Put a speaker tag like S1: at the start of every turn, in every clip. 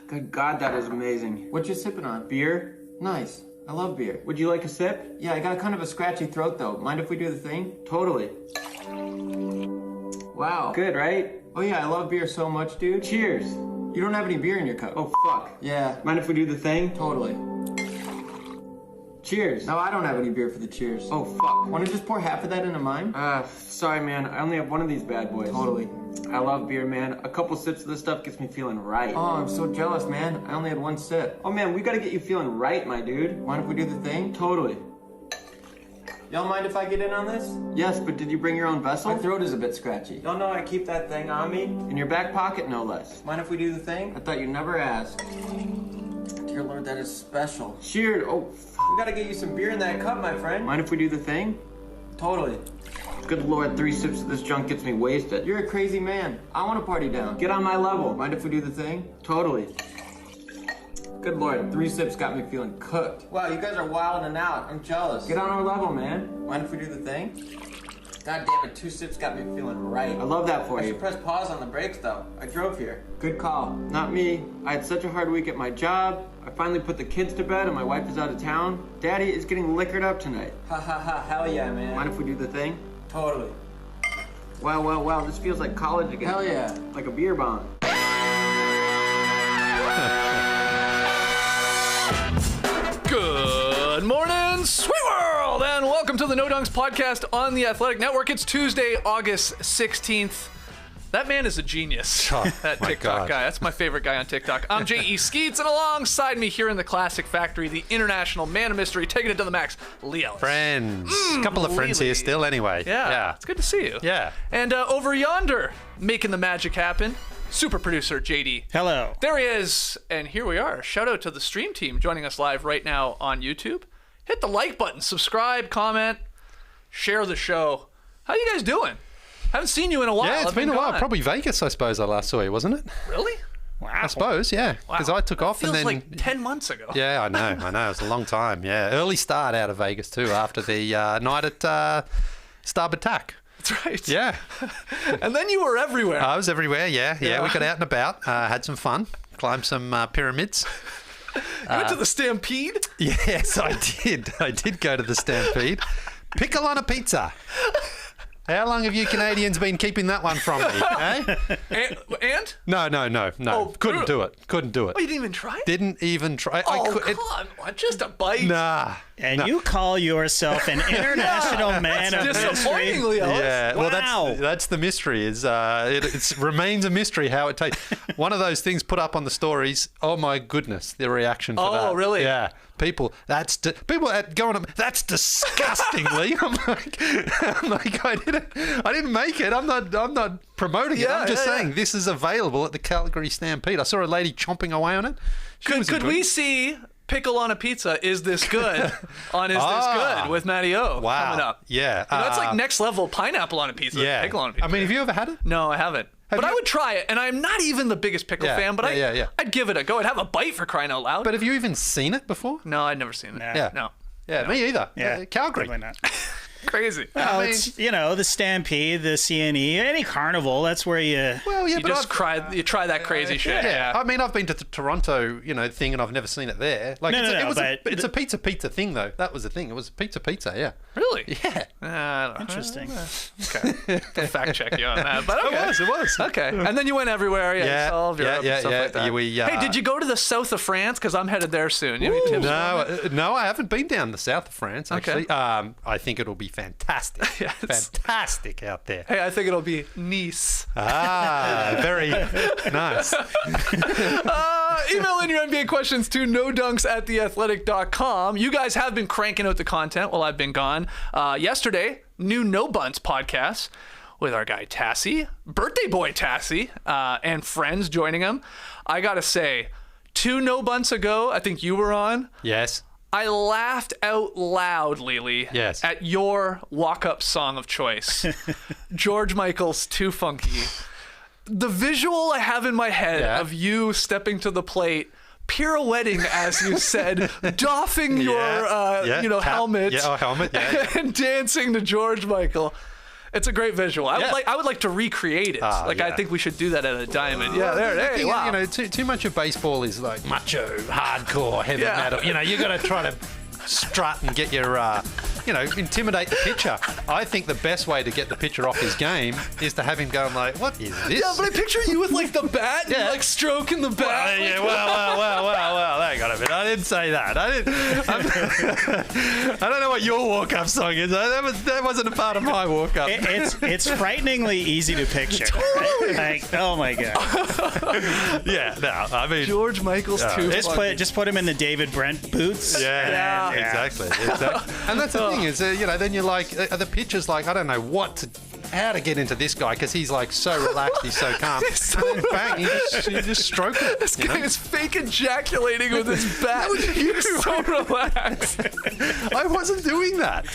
S1: Good God, that is amazing.
S2: What you sipping on?
S1: Beer?
S2: Nice. I love beer.
S1: Would you like a sip?
S2: Yeah, I got kind of a scratchy throat though. Mind if we do the thing?
S1: Totally.
S2: Wow.
S1: Good, right?
S2: Oh yeah, I love beer so much, dude.
S1: Cheers.
S2: You don't have any beer in your cup.
S1: Oh, fuck.
S2: Yeah.
S1: Mind if we do the thing?
S2: Totally.
S1: Cheers.
S2: No, I don't have any beer for the cheers.
S1: Oh, fuck.
S2: Want to just pour half of that into mine?
S1: Sorry, man. I only have one of these bad boys.
S2: Totally.
S1: I love beer, man. A couple sips of this stuff gets me feeling right.
S2: Oh, I'm so jealous, man. I only had one sip.
S1: Oh, man, we gotta get you feeling right, my dude.
S2: Mind if we do the thing?
S1: Totally.
S2: Y'all mind if I get in on this?
S1: Yes, but did you bring your own vessel?
S2: My throat is a bit scratchy.
S1: Y'all know I keep that thing on me. In your back pocket, no less.
S2: Mind if we do the thing? I thought you'd never ask. Dear Lord, that is special.
S1: Cheers. Oh,
S2: We gotta get you some beer in that cup, my friend.
S1: mind if we do the thing?
S2: Totally.
S1: Good Lord, 3 sips of this junk gets me wasted.
S2: You're a crazy man. I want to party down.
S1: Get on my level.
S2: Mind if we do the thing?
S1: Totally.
S2: Good Lord, 3 sips got me feeling cooked. Wow, you guys are wilding out. I'm jealous.
S1: Get on our level, man.
S2: Mind if we do the thing? God damn it, 2 sips got me feeling right.
S1: I love that for
S2: I
S1: you.
S2: should press pause on the brakes though. I drove here. Good call.
S1: Not me. I had such a hard week at my job. I finally put the kids to bed and my wife is out of town. Daddy is getting liquored up tonight.
S2: Ha ha ha, hell yeah, man.
S1: Mind if we do the thing?
S2: Totally.
S1: Wow, this feels like college again.
S2: Hell yeah.
S1: Like a beer bong.
S3: Good morning, sweet world, and welcome to the No Dunks podcast on the Athletic Network. It's Tuesday, August 16th. That man is a genius, that TikTok guy. That's my favorite guy on TikTok. I'm J.E. Skeets, and alongside me here in the Classic Factory, the international man of mystery, taking it to the max, Leigh Ellis.
S4: Friends. A couple of friends here still anyway.
S3: Yeah, it's good to see you.
S4: Yeah.
S3: And over yonder, making the magic happen, super producer JD.
S5: Hello.
S3: There he is, and here we are. Shout out to the stream team joining us live right now on YouTube. Hit the like button, subscribe, comment, share the show. How you guys doing? Haven't seen you in a while.
S4: Yeah, it's been a while. Probably Vegas, I suppose, I last saw you, wasn't it?
S3: Really?
S5: Wow.
S4: I suppose, yeah. Because I took off and
S3: Feels
S4: then...
S3: like 10 months ago.
S4: Yeah, I know. It was a long time, yeah. Early start out of Vegas, too, after the night at Starboard Tack.
S3: That's right.
S4: Yeah.
S3: And then you were everywhere.
S4: I was everywhere, yeah. We got out and about, had some fun, climbed some pyramids.
S3: You went to the Stampede?
S4: Yes, I did. I did go to the Stampede. Pickle on a pizza. How long have you Canadians been keeping that one from me? Eh?
S3: And?
S4: No.
S3: Oh,
S4: Couldn't do it.
S3: Oh, you didn't even try it?
S4: Didn't even try.
S3: Come on. Just a bite.
S4: Nah.
S5: And you call yourself an international man of mystery?
S3: Disappointingly, Ellis.
S4: Yeah,
S5: Wow.
S4: well, that's the mystery. It remains a mystery how it tastes. One of those things put up on the stories. Oh my goodness, the reaction for that.
S3: Oh, really?
S4: Yeah. People going up. That's disgustingly. I'm like, I didn't make it. I'm not promoting it. I'm just saying this is available at the Calgary Stampede. I saw a lady chomping away on it.
S3: Could we see Pickle on a Pizza, Is This Good on Is This Good with Matty O coming up?
S4: Yeah.
S3: That's like next level pineapple on a pizza.
S4: Yeah.
S3: Pickle on a pizza.
S4: I mean, have you ever had it?
S3: No, I haven't. But I would try it, and I'm not even the biggest pickle fan, but I'd give it a go. I'd have a bite for crying out loud.
S4: But have you even seen it before?
S3: No, I'd never seen it.
S5: Nah.
S4: Yeah.
S3: No.
S4: Yeah, me either.
S5: Yeah,
S4: Calgary.
S5: Probably not.
S3: Crazy.
S5: Well, it's, the Stampede, the CNE, any carnival, that's where you...
S4: Well, yeah,
S3: You just try that crazy shit.
S4: Yeah. I mean, I've been to the Toronto, thing, and I've never seen it there. Like, it's a pizza thing, though. That was the thing. It was pizza, yeah.
S3: Really?
S4: Yeah.
S5: Interesting.
S3: Okay. To fact check you on that. But okay.
S4: It was.
S3: Okay. And then you went everywhere. Yeah. Europe and stuff like that. Hey, did you go to the south of France? Because I'm headed there soon. You have any tips?
S4: No, I haven't been down the south of France, actually.
S3: Okay.
S4: I think it'll be fantastic.
S3: Yes.
S4: Fantastic out there.
S3: Hey, I think it'll be Nice.
S4: Very nice.
S3: Email in your NBA questions to nodunks@theathletic.com. You guys have been cranking out the content while I've been gone. Yesterday, new No Bunts podcast with our guy Tassie, birthday boy Tassie, and friends joining him. I gotta say, 2 No Bunts ago, I think you were on.
S4: Yes.
S3: I laughed out loud, Lily,
S4: yes,
S3: at your walk-up song of choice, George Michael's Too Funky. The visual I have in my head of you stepping to the plate, pirouetting, as you said, doffing your helmet,
S4: helmet,
S3: and dancing to George Michael. It's a great visual. I would like to recreate it. I think we should do that at a diamond. Yeah, there. Hey, wow.
S4: You know, too much of baseball is like macho, hardcore, heavy metal. You know, you got to try to strut and get your, intimidate the pitcher. I think the best way to get the pitcher off his game is to have him going like, what is this?
S3: Yeah, but I picture you with like the bat, and, like stroking the bat.
S4: Well, hang on a minute. I didn't say that. I don't know what your walk-up song is. That wasn't a part of my walk-up.
S5: It's frighteningly easy to picture. Like, oh my god.
S4: I mean,
S3: George Michael's too.
S5: Just put him in the David Brent boots.
S4: Exactly. And that's the thing is, then you're like, the pitcher's like, I don't know how to get into this guy because he's like so relaxed, he's so calm. And then bang, you just stroke it.
S3: This guy is fake ejaculating with his bat. He's so relaxed.
S4: I wasn't doing that.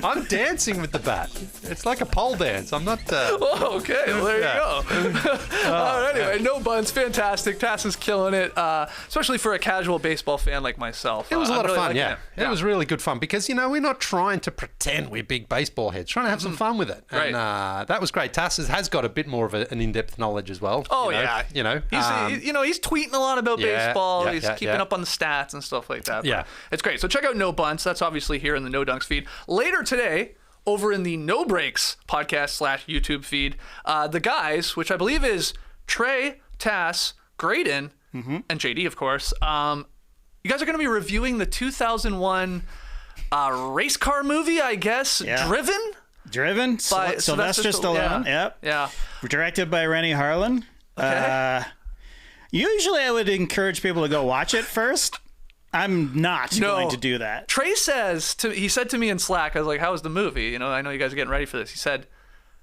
S4: I'm dancing with the bat. It's like a pole dance. I'm not.
S3: Oh, okay. Well, there you go. Anyway, no buns. Fantastic. Tass is killing it, especially for a casual baseball fan like myself.
S4: It was a lot of fun,
S3: It
S4: was really good fun because, we're not trying to pretend we're big baseball heads, trying to have some fun with it.
S3: Right.
S4: And that was great. Tass has got a bit more of an in-depth knowledge as well.
S3: Oh, he's tweeting a lot about baseball. He's keeping up on the stats and stuff like that.
S4: Yeah.
S3: It's great. So check out No Bunts. That's obviously here in the No Dunks feed. Later today, over in the No Breaks podcast / YouTube feed, the guys, which I believe is Trey, Tass, Graydon, and JD, of course, you guys are going to be reviewing the 2001 race car movie, I guess, Driven
S5: by Sylvester Stallone.
S3: Yeah.
S5: Directed by Rennie Harlan.
S3: Okay.
S5: Usually I would encourage people to go watch it first. I'm not going to do that.
S3: Trey he said to me in Slack, I was like, how was the movie? I know you guys are getting ready for this. He said,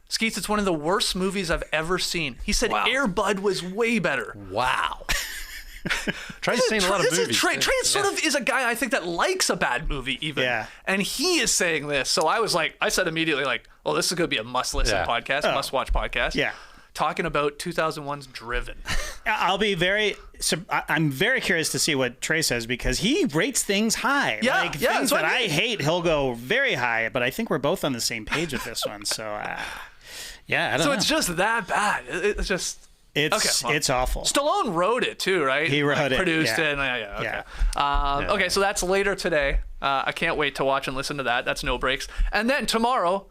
S3: Skeets, it's one of the worst movies I've ever seen. He said Air Bud was way better.
S4: Wow. Trey's seen a lot of movies.
S3: Trey sort of is a guy I think that likes a bad movie even.
S5: Yeah.
S3: And he is saying this. So I said immediately oh, this is going to be a must-listen podcast, must-watch podcast.
S5: Yeah.
S3: Talking about 2001's Driven.
S5: I'm very curious to see what Trey says because he rates things high. Things that I hate, he'll go very high, but I think we're both on the same page with this one. So, I don't know.
S3: So it's just that bad. It's just...
S5: It's awful.
S3: Stallone wrote it too, right?
S5: He wrote it.
S3: Produced it. Okay. So that's later today. I can't wait to watch and listen to that. That's No Breaks. And then tomorrow,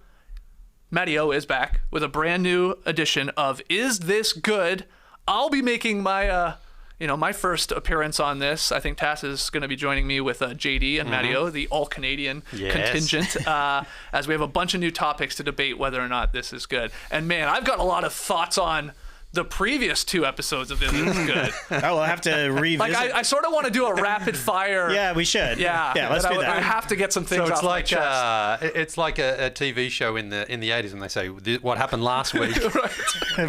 S3: Matty O is back with a brand new edition of Is This Good? I'll be making my my first appearance on this. I think Tass is going to be joining me with JD and Matty O, the all-Canadian contingent, as we have a bunch of new topics to debate whether or not this is good. And man, I've got a lot of thoughts on the previous 2 episodes of Is This Good.
S5: We'll have to revisit.
S3: I sort of want to do a rapid fire.
S5: Yeah, we should.
S3: Yeah,
S5: let's do that.
S3: I have to get some things off my chest.
S4: It's like a TV show in the 80s when they say what happened last week.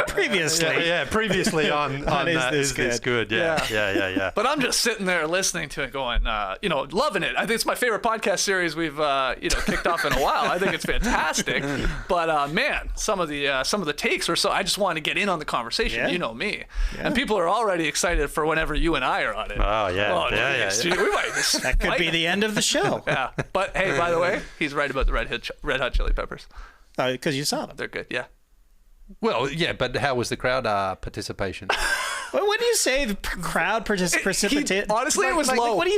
S5: Previously.
S4: Previously on Is This Good? Yeah.
S3: But I'm just sitting there listening to it, going, loving it. I think it's my favorite podcast series we've kicked off in a while. I think it's fantastic. But man, some of the takes were so. I just wanted to get in on the conversation. You know me, and people are already excited for whenever you and I are on it.
S4: Oh yeah,
S3: We might just
S5: that could be the end of the show.
S3: Yeah, but hey, by the way, he's right about the Red Hot Chili Peppers.
S5: Because you saw them.
S3: They're good. Yeah.
S4: Well, yeah, but how was the crowd participation?
S5: Well, when you say the crowd participation,
S3: honestly, it was low.
S5: What do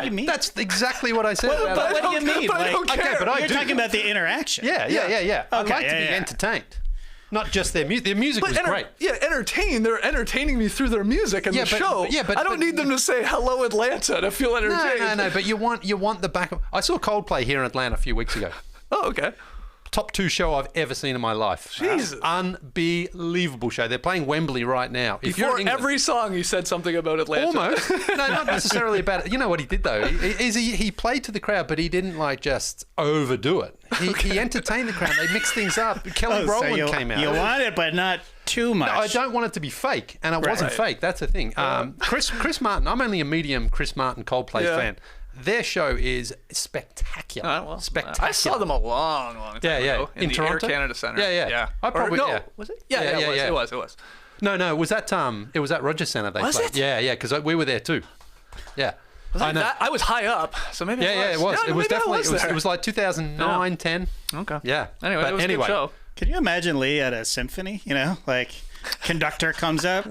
S5: you mean?
S4: That's exactly what I said.
S5: But what do you mean?
S3: But
S5: you're talking about the interaction.
S4: Yeah. I'd like to be entertained. Not just their music. Their music was great.
S3: Yeah, entertained. They're entertaining me through their music and the show. But I don't need them to say hello Atlanta to feel entertained.
S4: No. But you want the backup. I saw Coldplay here in Atlanta a few weeks ago.
S3: Oh, okay.
S4: Top 2 show I've ever seen in my life.
S3: Jesus.
S4: Unbelievable show. They're playing Wembley right now.
S3: Before every song, you said something about Atlanta.
S4: Almost. No, not necessarily about it. You know what he did, though? He played to the crowd, but he didn't, just overdo it. He entertained the crowd. They mixed things up. Kelly Rowland came out.
S5: You want it, but not too much.
S4: No, I don't want it to be fake, and it wasn't fake. That's the thing. Chris Martin, I'm only a medium Chris Martin Coldplay fan. Their show is spectacular. Spectacular.
S3: I saw them a long time ago in the
S4: Toronto?
S3: Air Canada Center.
S4: Yeah. I probably
S3: was it? Yeah. It was.
S4: No, it was at Rogers Center they played.
S3: Was it?
S4: Yeah, because we were there too. Yeah.
S3: I was high up, so maybe
S4: it was.
S3: Yeah,
S4: it was definitely.
S3: It was
S4: like 2009, 10.
S3: Okay.
S4: Yeah.
S3: Anyway, it was a good show.
S5: Can you imagine Leigh at a symphony? Like conductor comes up,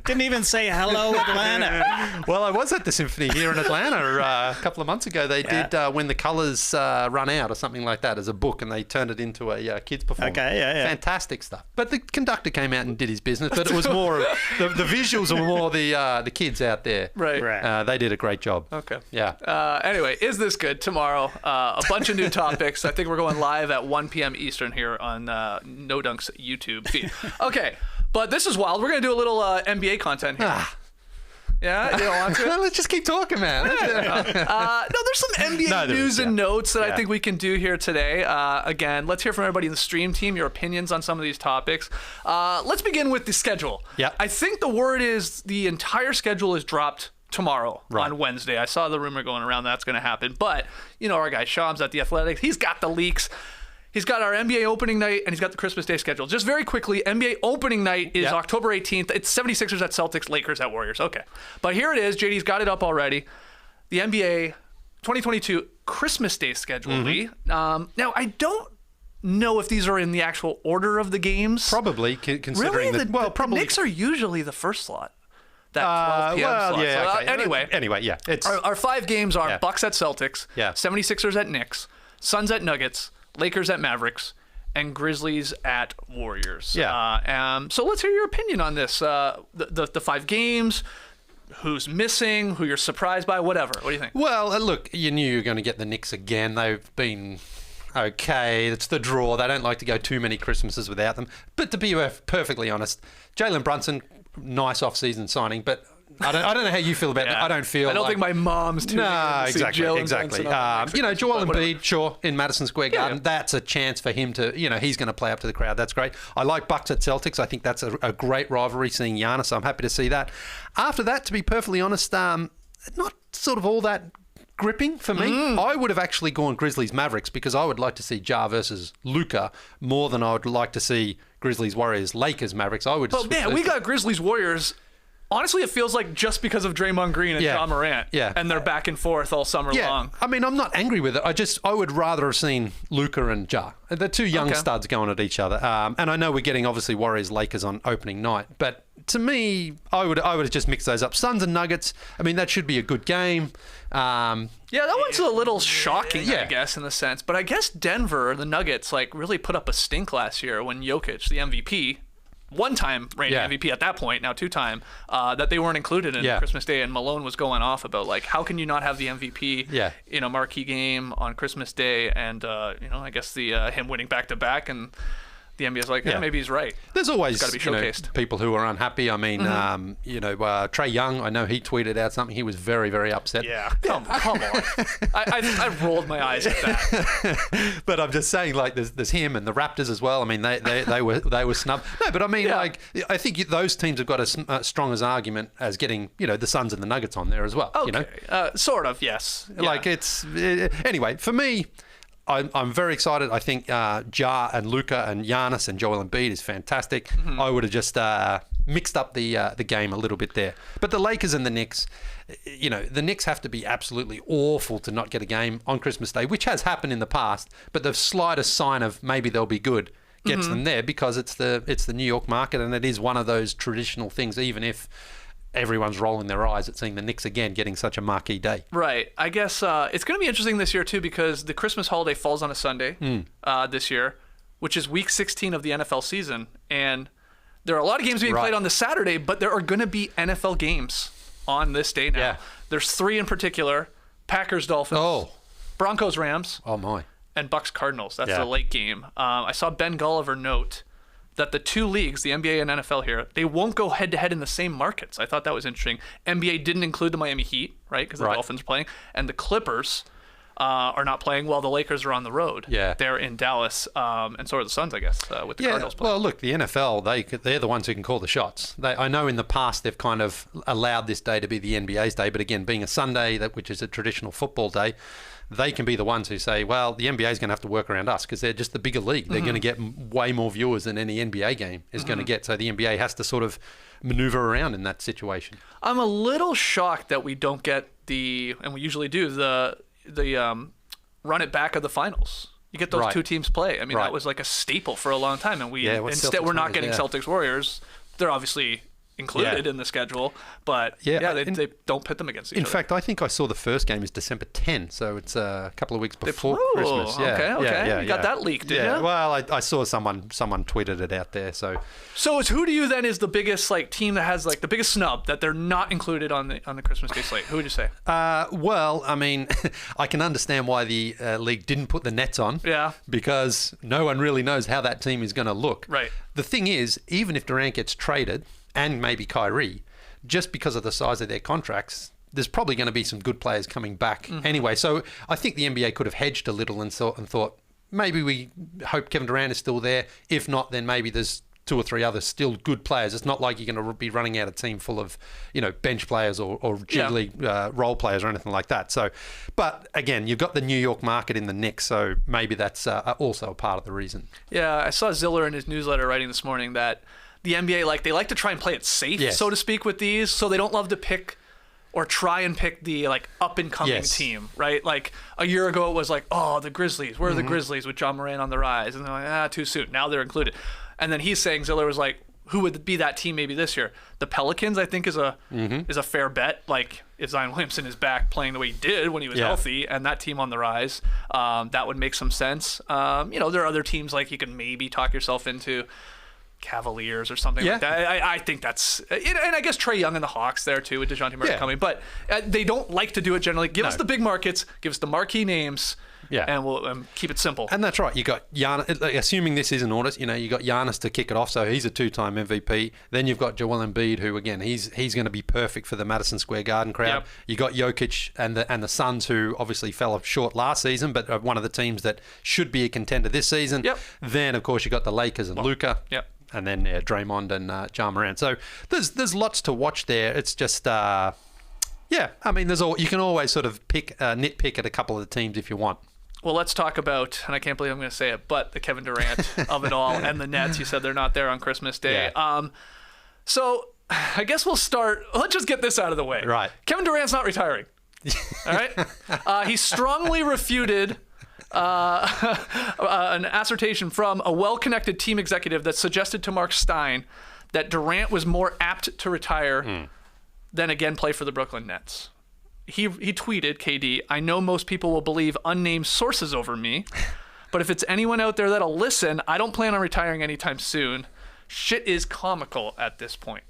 S5: didn't even say hello, Atlanta.
S4: Well, I was at the symphony here in Atlanta a couple of months ago. They did When the Colours Run Out or something like that as a book, and they turned it into a kids performance.
S5: Okay, yeah.
S4: Fantastic stuff. But the conductor came out and did his business, but it was more the visuals were more the kids out there.
S3: Right.
S4: They did a great job.
S3: Okay.
S4: Yeah.
S3: Anyway, is this good? Tomorrow, a bunch of new topics. I think we're going live at 1 p.m. Eastern here on No Dunk's YouTube feed. Okay. But this is wild. We're going to do a little NBA content here. Yeah? You don't want to?
S4: Let's just keep talking, man.
S3: No, there's some NBA news and notes that I think we can do here today. Again, let's hear from everybody in the stream team, your opinions on some of these topics. Let's begin with the schedule.
S4: Yeah.
S3: I think the word is the entire schedule is dropped tomorrow on Wednesday. I saw the rumor going around that's going to happen. But, our guy Shams at The Athletic, he's got the leaks. He's got our NBA opening night, and he's got the Christmas Day schedule. Just very quickly, NBA opening night is October 18th. It's 76ers at Celtics, Lakers at Warriors. Okay. But here it is. JD's got it up already. The NBA 2022 Christmas Day schedule, Lee. Now, I don't know if these are in the actual order of the games.
S4: Probably, considering
S3: really?
S4: the
S3: Knicks are usually the first slot. That 12 p.m. slot.
S4: Yeah,
S3: So,
S4: okay. Anyway, yeah. It's
S3: our 5 games are Bucks at Celtics, 76ers at Knicks, Suns at Nuggets, Lakers at Mavericks, and Grizzlies at Warriors.
S4: Yeah.
S3: So let's hear your opinion on this. The 5 games, who's missing, who you're surprised by, whatever. What do you think?
S4: Well, look, you knew you were going to get the Knicks again. They've been okay. It's the draw. They don't like to go too many Christmases without them. But to be perfectly honest, Jalen Brunson, nice off-season signing, but I don't know how you feel about that. I don't
S3: think my mom's too.
S4: No, exactly. Joel Embiid, sure, in Madison Square Garden, that's a chance for him to, he's going to play up to the crowd. That's great. I like Bucks at Celtics. I think that's a great rivalry, seeing Giannis. So I'm happy to see that. After that, to be perfectly honest, not sort of all that gripping for me. I would have actually gone Grizzlies Mavericks because I would like to see Ja versus Luka more than I would like to see Grizzlies Warriors Lakers Mavericks.
S3: But man, we got Grizzlies Warriors. Honestly, it feels like just because of Draymond Green and John Morant. Yeah. And they're back and forth all summer long.
S4: I mean, I'm not angry with it. I would rather have seen Luka and Ja. They're two young studs going at each other. And I know we're getting, obviously, Warriors-Lakers on opening night. But to me, I would have just mixed those up. Suns and Nuggets, I mean, that should be a good game.
S3: That one's a little shocking, I guess, in the sense. But I guess Denver, the Nuggets, really put up a stink last year when Jokic, the MVP, one-time reigning MVP at that point, now 2-time, that they weren't included in Christmas Day, and Malone was going off about how can you not have the MVP in a marquee game on Christmas Day, and I guess the him winning back-to-back, and the NBA's like, maybe he's right.
S4: There's always
S3: got to be showcased.
S4: People who are unhappy. I mean, Trae Young, I know he tweeted out something. He was very, very upset.
S3: Yeah, come on. I rolled my eyes at that.
S4: But I'm just saying, there's him and the Raptors as well. I mean, they were snubbed. No, but I mean, I think those teams have got as strong as argument as getting, the Suns and the Nuggets on there as well.
S3: Okay. Sort of, yes.
S4: Anyway, for me, I'm very excited. I think Ja and Luka and Giannis and Joel Embiid is fantastic. I would have just mixed up the game a little bit there. But the Lakers and the Knicks, the Knicks have to be absolutely awful to not get a game on Christmas Day, which has happened in the past. But the slightest sign of maybe they'll be good gets them there because it's the New York market, and it is one of those traditional things, even if everyone's rolling their eyes at seeing the Knicks again getting such a marquee day.
S3: Right. I guess it's going to be interesting this year, too, because the Christmas holiday falls on a Sunday this year, which is week 16 of the NFL season. And there are a lot of games being played on the Saturday, but there are going to be NFL games on this day now. Yeah. There's 3 in particular: Packers, Dolphins, Broncos, Rams, and Bucks, Cardinals. That's the late game. I saw Ben Golliver note that the 2 leagues, the NBA and NFL here, they won't go head-to-head in the same markets. I thought that was interesting. NBA didn't include the Miami Heat, right, because the Dolphins are playing, and the Clippers are not playing while the Lakers are on the road. Yeah. They're in Dallas, and so are the Suns, I guess, with the Cardinals playing.
S4: Well, look, the NFL, they're the ones who can call the shots. I know in the past they've kind of allowed this day to be the NBA's day, but again, being a Sunday, which is a traditional football day, they can be the ones who say, well, the NBA is going to have to work around us because they're just the bigger league. They're going to get way more viewers than any NBA game is going to get. So the NBA has to sort of maneuver around in that situation.
S3: I'm a little shocked that we don't get and we usually do, the run it back of the finals You get those two teams play. I mean, that was like a staple for a long time, and instead we're not getting Celtics Warriors. They're obviously included in the schedule, but they don't pit them against each other.
S4: In fact, I think I saw the first game is December 10, so it's a couple of weeks before Christmas.
S3: Okay. You got that leaked, did you?
S4: Well, I saw someone tweeted it out there. So
S3: it's who do you then is the biggest team that has the biggest snub that they're not included on the Christmas Day slate? Who would you say?
S4: Well, I mean, I can understand why the league didn't put the Nets on.
S3: Yeah.
S4: Because no one really knows how that team is going to look.
S3: Right.
S4: The thing is, even if Durant gets traded, and maybe Kyrie, just because of the size of their contracts, there's probably going to be some good players coming back anyway. So I think the NBA could have hedged a little and thought, maybe we hope Kevin Durant is still there. If not, then maybe there's 2 or 3 other still good players. It's not like you're going to be running out a team full of, bench players or G League role players or anything like that. So, but again, you've got the New York market in the Knicks, so maybe that's also a part of the reason.
S3: Yeah, I saw Ziller in his newsletter writing this morning that the NBA, they like to try and play it safe, so to speak, with these. So they don't love to pick or try and pick the up-and-coming team, right? Like a year ago it was the Grizzlies. Where are the Grizzlies with John Moran on the rise? And they're like, too soon. Now they're included. And then he's saying, Ziller was like, who would be that team maybe this year? The Pelicans, I think, is a fair bet. If Zion Williamson is back playing the way he did when he was healthy, and that team on the rise, that would make some sense. There are other teams you can maybe talk yourself into. Cavaliers or something like that. I think that's, and I guess Trae Young and the Hawks there too with DeJounte Murray coming, but they don't like to do it generally. Give us the big markets, give us the marquee names, and we'll keep it simple.
S4: And that's right. You got Giannis, assuming this isn't audit, you got Giannis to kick it off, so he's a 2-time MVP. Then you've got Joel Embiid, who again he's going to be perfect for the Madison Square Garden crowd. Yep. You got Jokic and the Suns, who obviously fell short last season, but are one of the teams that should be a contender this season.
S3: Yep.
S4: Then of course you got the Lakers and Luka.
S3: Yep.
S4: And then Draymond and Jamal Murray. So there's lots to watch there. It's just I mean you can always sort of nitpick at a couple of the teams if you want.
S3: Well, let's talk about, and I can't believe I'm going to say it, but the Kevin Durant of it all and the Nets. You said they're not there on Christmas Day. Yeah. So I guess we'll start. Let's just get this out of the way.
S4: Right.
S3: Kevin Durant's not retiring. All right. He strongly refuted an assertion from a well-connected team executive that suggested to Mark Stein that Durant was more apt to retire than again play for the Brooklyn Nets. He tweeted, KD, I know most people will believe unnamed sources over me, but if it's anyone out there that'll listen, I don't plan on retiring anytime soon. Shit is comical at this point.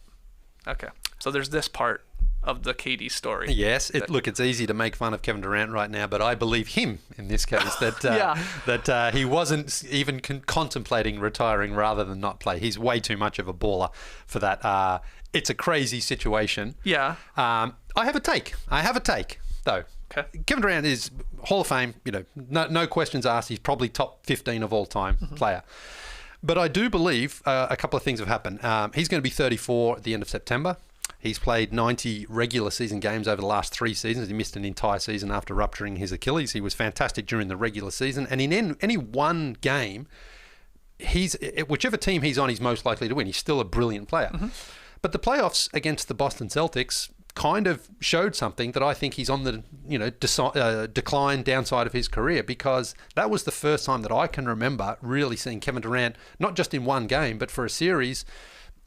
S3: Okay, so there's this part of the KD story.
S4: Yes, it's easy to make fun of Kevin Durant right now, but I believe him in this case that he wasn't even contemplating retiring rather than not play. He's way too much of a baller for that. It's a crazy situation.
S3: Yeah.
S4: I have a take, though.
S3: Okay.
S4: Kevin Durant is Hall of Fame. No questions asked. He's probably top 15 of all time player. But I do believe a couple of things have happened. He's going to be 34 at the end of September. He's played 90 regular season games over the last 3 seasons. He missed an entire season after rupturing his Achilles. He was fantastic during the regular season. And in any one game, whichever team he's on, he's most likely to win. He's still a brilliant player. But the playoffs against the Boston Celtics kind of showed something that I think he's on the decline downside of his career, because that was the first time that I can remember really seeing Kevin Durant, not just in one game, but for a series,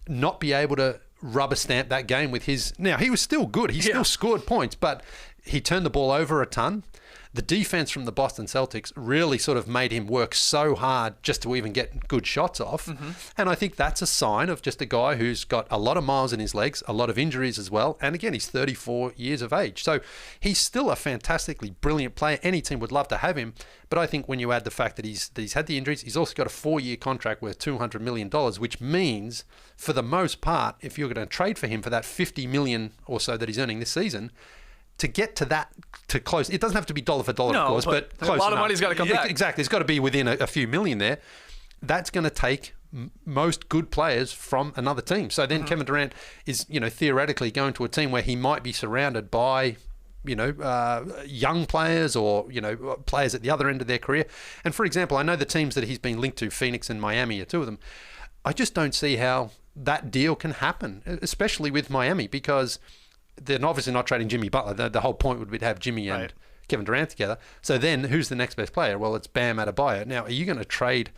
S4: not be able to rubber stamp that game with his... Now, he was still good. He still scored points, but he turned the ball over a ton. The defense from the Boston Celtics really sort of made him work so hard just to even get good shots off. And I think that's a sign of just a guy who's got a lot of miles in his legs, a lot of injuries as well. And again, he's 34 years of age. So he's still a fantastically brilliant player. Any team would love to have him. But I think when you add the fact that he's had the injuries, he's also got a 4-year contract worth $200 million, which means for the most part, if you're going to trade for him for that $50 million or so that he's earning this season, to get to that, to close, it doesn't have to be dollar for dollar, of course, but close
S3: a lot
S4: enough.
S3: of money's got to come back.
S4: Exactly. It's got to be within a few million there. That's going to take most good players from another team. So then Kevin Durant is, theoretically going to a team where he might be surrounded by, young players or, players at the other end of their career. And for example, I know the teams that he's been linked to, Phoenix and Miami are two of them. I just don't see how that deal can happen, especially with Miami, because they're obviously not trading Jimmy Butler. The whole point would be to have Jimmy and Kevin Durant together. So then who's the next best player? Well, it's Bam Adebayo. Now, are you going to trade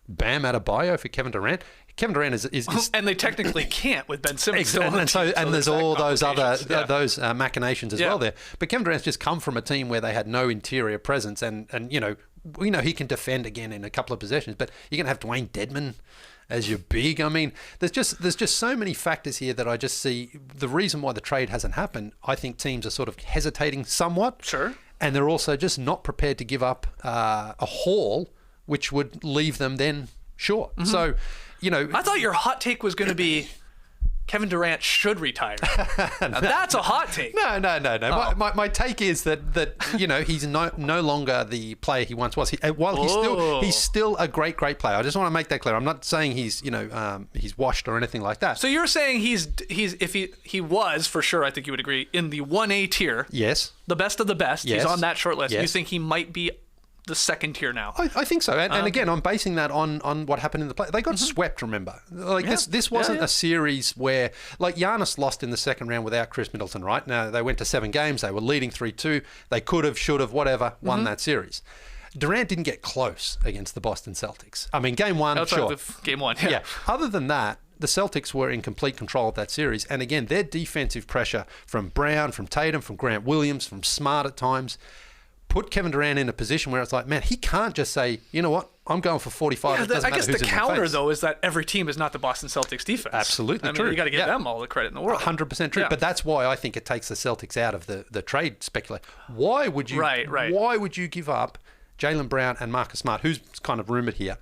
S4: Bam Adebayo for Kevin Durant? Kevin Durant is
S3: and they technically can't with Ben Simmons.
S4: Exactly. And there's all those other machinations as well there. But Kevin Durant's just come from a team where they had no interior presence, and you know, we know he can defend again in a couple of possessions, but you're going to have Dwayne Dedmon as your big. I mean, there's just so many factors here that I just see the reason why the trade hasn't happened. I think teams are sort of hesitating somewhat.
S3: Sure.
S4: And they're also just not prepared to give up a haul, which would leave them then short. Mm-hmm. So, you know,
S3: I thought your hot take was going to be Kevin Durant should retire. Now, that's a hot take.
S4: No. Oh. My take is that you know, he's no longer the player he once was. He's still a great player. I just want to make that clear. I'm not saying he's he's washed or anything like that.
S3: So you're saying he's if he was for sure, I think you would agree, in the 1A tier.
S4: Yes.
S3: The best of the best.
S4: Yes.
S3: He's on that short list.
S4: Yes.
S3: You think he might be the second tier now?
S4: I think so. And again, I'm basing that on what happened in the play. They got swept, remember? This wasn't a series where, like, Giannis lost in the second round without Chris Middleton, right? Now, they went to 7 games. They were leading 3-2. They could have, should have, whatever, won that series. Durant didn't get close against the Boston Celtics. I mean, game one, sure.
S3: Game one,
S4: yeah. Other than that, the Celtics were in complete control of that series. And again, their defensive pressure from Brown, from Tatum, from Grant Williams, from Smart at times, put Kevin Durant in a position where it's like, man, he can't just say, you know what, I'm going for 45.
S3: I guess the counter, though, is that every team is not the Boston Celtics defense.
S4: Absolutely true.
S3: You got to give them all the credit in the world.
S4: 100% true. Yeah. But that's why I think it takes the Celtics out of the trade speculation. Why would you?
S3: Right.
S4: Why would you give up Jaylen Brown and Marcus Smart, who's kind of rumored here,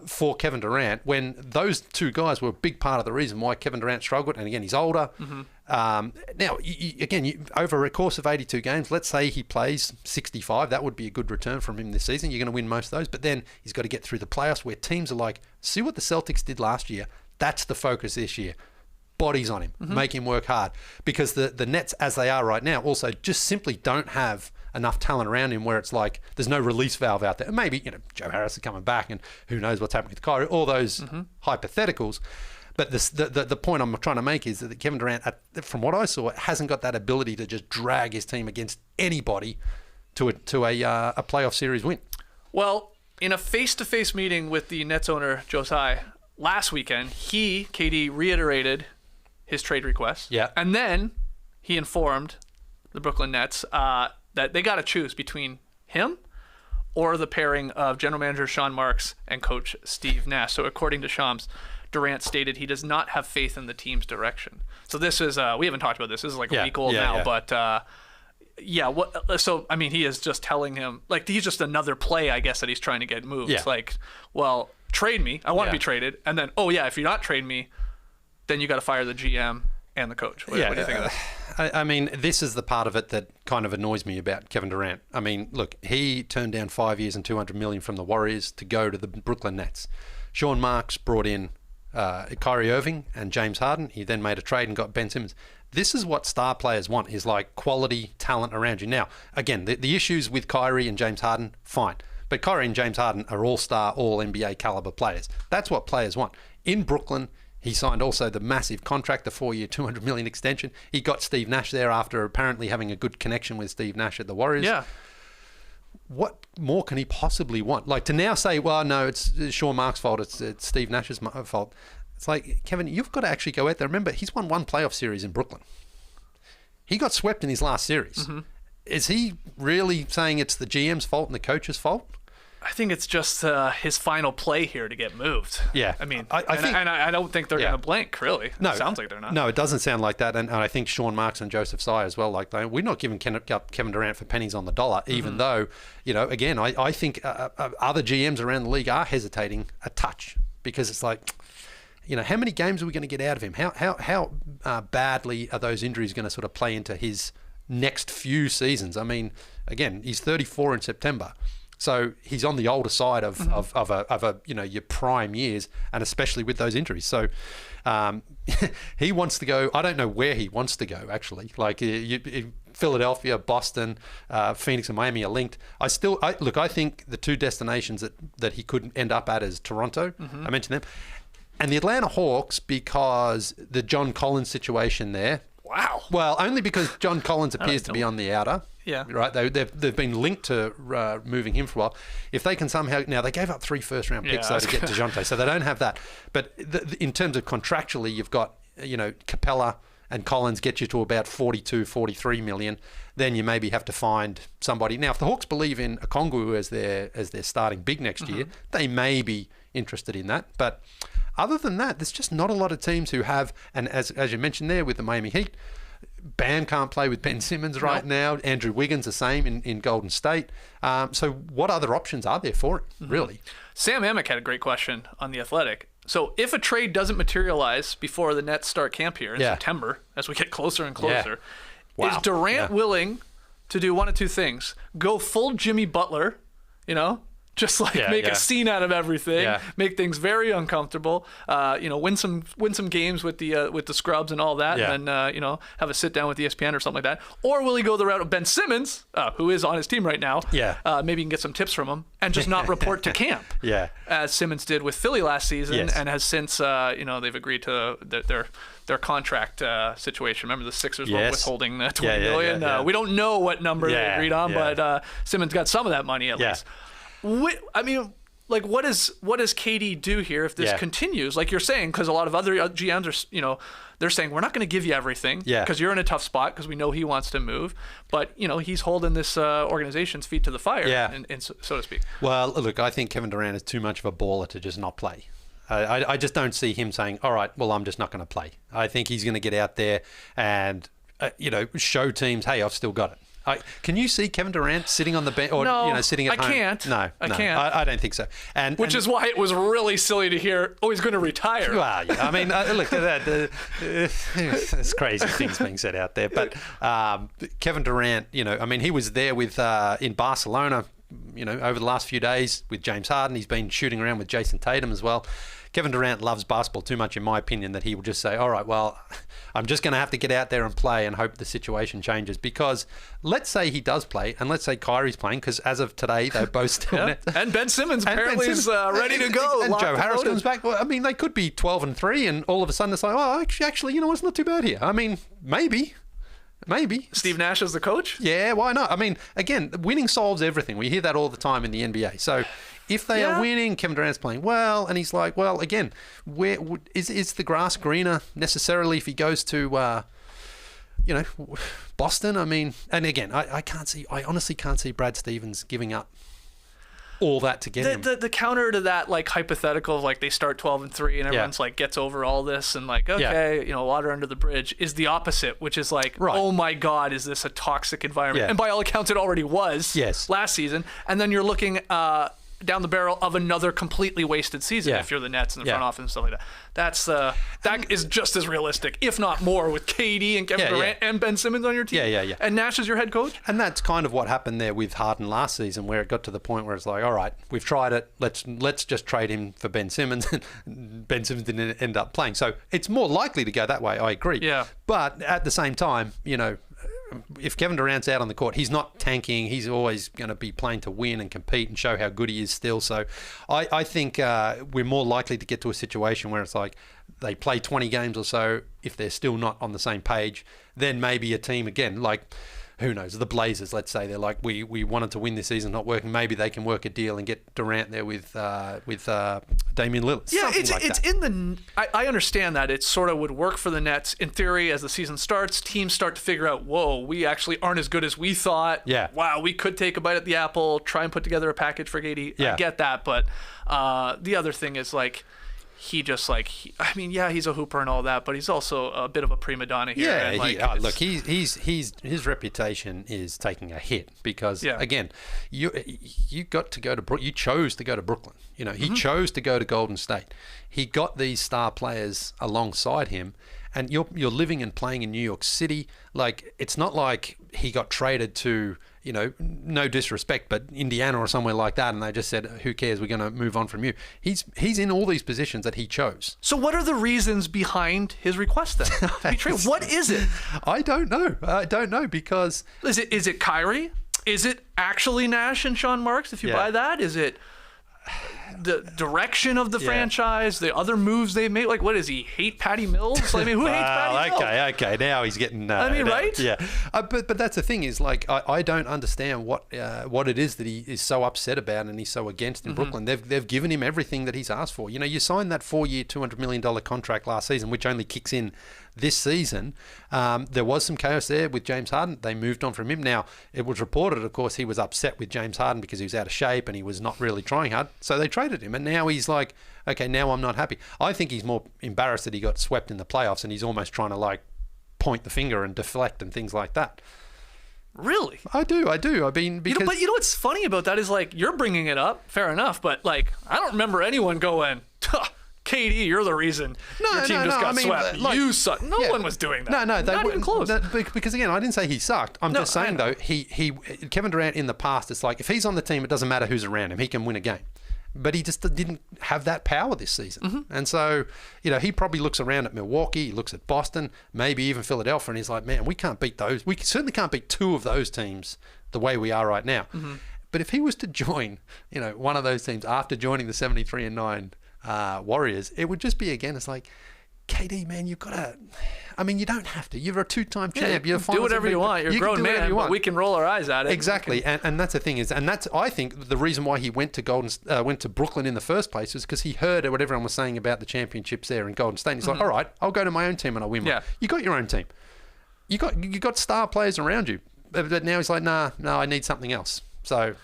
S4: for Kevin Durant, when those two guys were a big part of the reason why Kevin Durant struggled? And again, he's older.
S3: Mm-hmm.
S4: Now, over a course of 82 games, let's say he plays 65. That would be a good return from him this season. You're going to win most of those. But then he's got to get through the playoffs where teams are like, see what the Celtics did last year. That's the focus this year. Bodies on him. Make him work hard. Because the Nets, as they are right now, also just simply don't have enough talent around him where it's like there's no release valve out there. And maybe, Joe Harris is coming back and who knows what's happening with Kyrie, all those hypotheticals. But the point I'm trying to make is that Kevin Durant, from what I saw, hasn't got that ability to just drag his team against anybody to a playoff series win.
S3: Well, in a face-to-face meeting with the Nets owner, Joe Tsai, last weekend, KD, reiterated his trade request.
S4: Yeah.
S3: And then he informed the Brooklyn Nets that they got to choose between him or the pairing of general manager Sean Marks and coach Steve Nash. So according to Shams, Durant stated he does not have faith in the team's direction. So this is, we haven't talked about this. This is like a week old now, but so, I mean, he is just telling him, like, he's just another play, I guess, that he's trying to get moved. It's like, well, trade me. I want to be traded. And then, if you're not trading me, then you got to fire the GM and the coach. What do you think of that?
S4: I mean, this is the part of it that kind of annoys me about Kevin Durant. I mean, look, he turned down 5 years and $200 million from the Warriors to go to the Brooklyn Nets. Sean Marks brought in Kyrie Irving and James Harden. He then made a trade and got Ben Simmons. This is what star players want, is like quality talent around you. Now, again, the issues with Kyrie and James Harden, fine. But Kyrie and James Harden are all-star, all-NBA caliber players. That's what players want. In Brooklyn, he signed also the massive contract, the 4-year, $200 million extension. He got Steve Nash there after apparently having a good connection with Steve Nash at the Warriors.
S3: Yeah.
S4: What more can he possibly want? Like, to now say, well, no, it's Sean Marks' fault, it's Steve Nash's fault. It's like, Kevin, you've got to actually go out there. Remember, he's won one playoff series in Brooklyn. He got swept in his last series. Mm-hmm. Is he really saying it's the GM's fault and the coach's fault?
S3: I think it's just his final play here to get moved.
S4: Yeah.
S3: I mean,
S4: I
S3: don't think they're going to blink, really.
S4: No.
S3: It sounds like they're not.
S4: No, it doesn't sound like that. And I think Sean Marks and Joseph Tsai as well, like, we're not giving Kevin Durant for pennies on the dollar, even though, again, I think other GMs around the league are hesitating a touch, because it's like, how many games are we going to get out of him? How badly are those injuries going to sort of play into his next few seasons? I mean, again, he's 34 in September. So he's on the older side of your prime years, and especially with those injuries. So he wants to go. I don't know where he wants to go, actually. Like, Philadelphia, Boston, Phoenix and Miami are linked. I think the two destinations that he could end up at is Toronto. Mm-hmm. I mentioned them. And the Atlanta Hawks, because the John Collins situation there.
S3: Wow.
S4: Well, only because John Collins appears to be on the outer.
S3: Yeah.
S4: Right. They've been linked to moving him for a while. If they can somehow now they gave up 3 first-round picks though, to get DeJounte, so they don't have that. But in terms of contractually, you've got Capella and Collins get you to about 42, 43 million. Then you maybe have to find somebody. Now, if the Hawks believe in Okongwu as their starting big next year, they may be interested in that. But other than that, there's just not a lot of teams who have. And as you mentioned there with the Miami Heat, Bam can't play with Ben Simmons right now. Andrew Wiggins the same in Golden State. So what other options are there for it, really?
S3: Sam Amick had a great question on The Athletic. So if a trade doesn't materialize before the Nets start camp here in September, as we get closer and closer, is Durant willing to do one of two things? Go full Jimmy Butler, just make a scene out of everything, make things very uncomfortable, win some games with the scrubs and all that, and then have a sit down with ESPN or something like that. Or will he go the route of Ben Simmons, who is on his team right now? Maybe you can get some tips from him and just not report to camp, as Simmons did with Philly last season, and has since they've agreed to their contract situation. Remember the Sixers were withholding the $20 million. We don't know what number they agreed on, but Simmons got some of that money at least. I mean, what does KD do here if this continues? Like you're saying, because a lot of other GMs are, they're saying we're not going to give you everything because you're in a tough spot because we know he wants to move, but he's holding this organization's feet to the fire, and so to speak.
S4: Well, look, I think Kevin Durant is too much of a baller to just not play. I just don't see him saying, all right, well, I'm just not going to play. I think he's going to get out there and show teams, hey, I've still got it. Can you see Kevin Durant sitting on the bench or sitting at home?
S3: I can't.
S4: No, I
S3: can't.
S4: I don't think so.
S3: Which is why it was really silly to hear, he's going to retire.
S4: Well, yeah. I mean, look at that. There's crazy things being said out there. But Kevin Durant, he was there with in Barcelona, over the last few days with James Harden. He's been shooting around with Jason Tatum as well. Kevin Durant loves basketball too much, in my opinion, that he will just say, all right, well, I'm just going to have to get out there and play and hope the situation changes. Because let's say he does play, and let's say Kyrie's playing, because as of today, they're both still
S3: and Ben Simmons apparently is ready to go.
S4: And Joe Harris comes back. Well, they could be 12-3, and all of a sudden it's like, oh, actually, it's not too bad here. Maybe.
S3: Steve Nash as the coach?
S4: Yeah, why not? Again, winning solves everything. We hear that all the time in the NBA. So if they are winning, Kevin Durant's playing well, and he's like, well, again, where is the grass greener necessarily if he goes to, Boston? And again, I honestly can't see Brad Stevens giving up all that to get him.
S3: The counter to that, hypothetical of they start 12-3 and everyone's gets over all this and water under the bridge, is the opposite, which is oh my God, is this a toxic environment? And by all accounts, it already was last season. And then you're looking down the barrel of another completely wasted season if you're the Nets and the front office and stuff like that. That is just as realistic, if not more, with KD and Kevin Durant and Ben Simmons on your team. And Nash is your head coach.
S4: And that's kind of what happened there with Harden last season, where it got to the point where it's like, all right, we've tried it. Let's just trade him for Ben Simmons. Ben Simmons didn't end up playing, so it's more likely to go that way. I agree.
S3: Yeah.
S4: But at the same time, if Kevin Durant's out on the court, he's not tanking. He's always going to be playing to win and compete and show how good he is still. So I think we're more likely to get to a situation where it's like they play 20 games or so. If they're still not on the same page, then maybe a team again, who knows, the Blazers, let's say, they're like, we wanted to win this season, not working. Maybe they can work a deal and get Durant there with Damian Lillard.
S3: Yeah, I understand that. It sort of would work for the Nets. In theory, as the season starts, teams start to figure out, whoa, we actually aren't as good as we thought.
S4: Yeah.
S3: Wow, we could take a bite at the apple, try and put together a package for KD. Yeah. I get that, but the other thing is he just he's a hooper and all that, but he's also a bit of a prima donna here.
S4: Yeah, look, his reputation is taking a hit because again, you got to go to you chose to go to Brooklyn. He chose to go to Golden State. He got these star players alongside him, and you're living and playing in New York City. It's not like he got traded to, no disrespect, but Indiana or somewhere like that, and they just said, who cares, we're going to move on from you. He's in all these positions that he chose.
S3: So what are the reasons behind his request then to be traded? What is it?
S4: I don't know because...
S3: Is it Kyrie? Is it actually Nash and Sean Marks, if you buy that? Is it... the direction of the franchise, the other moves they've made. Like, what does he hate Patty Mills? I mean, who hates Patty Mills?
S4: Okay. Now he's getting.
S3: Right?
S4: Yeah. But that's the thing is, like, I don't understand what it is that he is so upset about and he's so against in Brooklyn. They've given him everything that he's asked for. You know, you signed that 4-year, $200 million contract last season, which only kicks in this season. There was some chaos there with James Harden. They moved on from him. Now, it was reported, of course, he was upset with James Harden because he was out of shape and he was not really trying hard. So they traded him. And now he's like, okay, now I'm not happy. I think he's more embarrassed that he got swept in the playoffs and he's almost trying to, like, point the finger and deflect and things like that.
S3: Really?
S4: I do. I mean, because...
S3: But you know what's funny about that is, like, you're bringing it up, fair enough, but, like, I don't remember anyone going, KD, you're the reason your team just got swept.
S4: Like,
S3: you suck. No one was doing that.
S4: No, they
S3: not even close.
S4: Because again, I didn't say he sucked. I'm just saying though, Kevin Durant in the past, it's like if he's on the team, it doesn't matter who's around him. He can win a game. But he just didn't have that power this season. And so, you know, he probably looks around at Milwaukee, he looks at Boston, maybe even Philadelphia, and he's like, man, we can't beat those. We certainly can't beat two of those teams the way we are right now. But if he was to join, you know, one of those teams after joining the 73-9 Warriors, it would just be, again, it's like, KD, man, you've got to, I mean, you don't have to. You're a two-time champ. You're
S3: do whatever you want. You're a grown man, but we can roll our eyes at it.
S4: Exactly. And that's the thing is, and that's, I think, the reason why he went to Brooklyn in the first place was because he heard what everyone was saying about the championships there in Golden State. And he's like, all right, I'll go to my own team and I'll win one. You got your own team. You got star players around you. But now he's like, no, I need something else. So...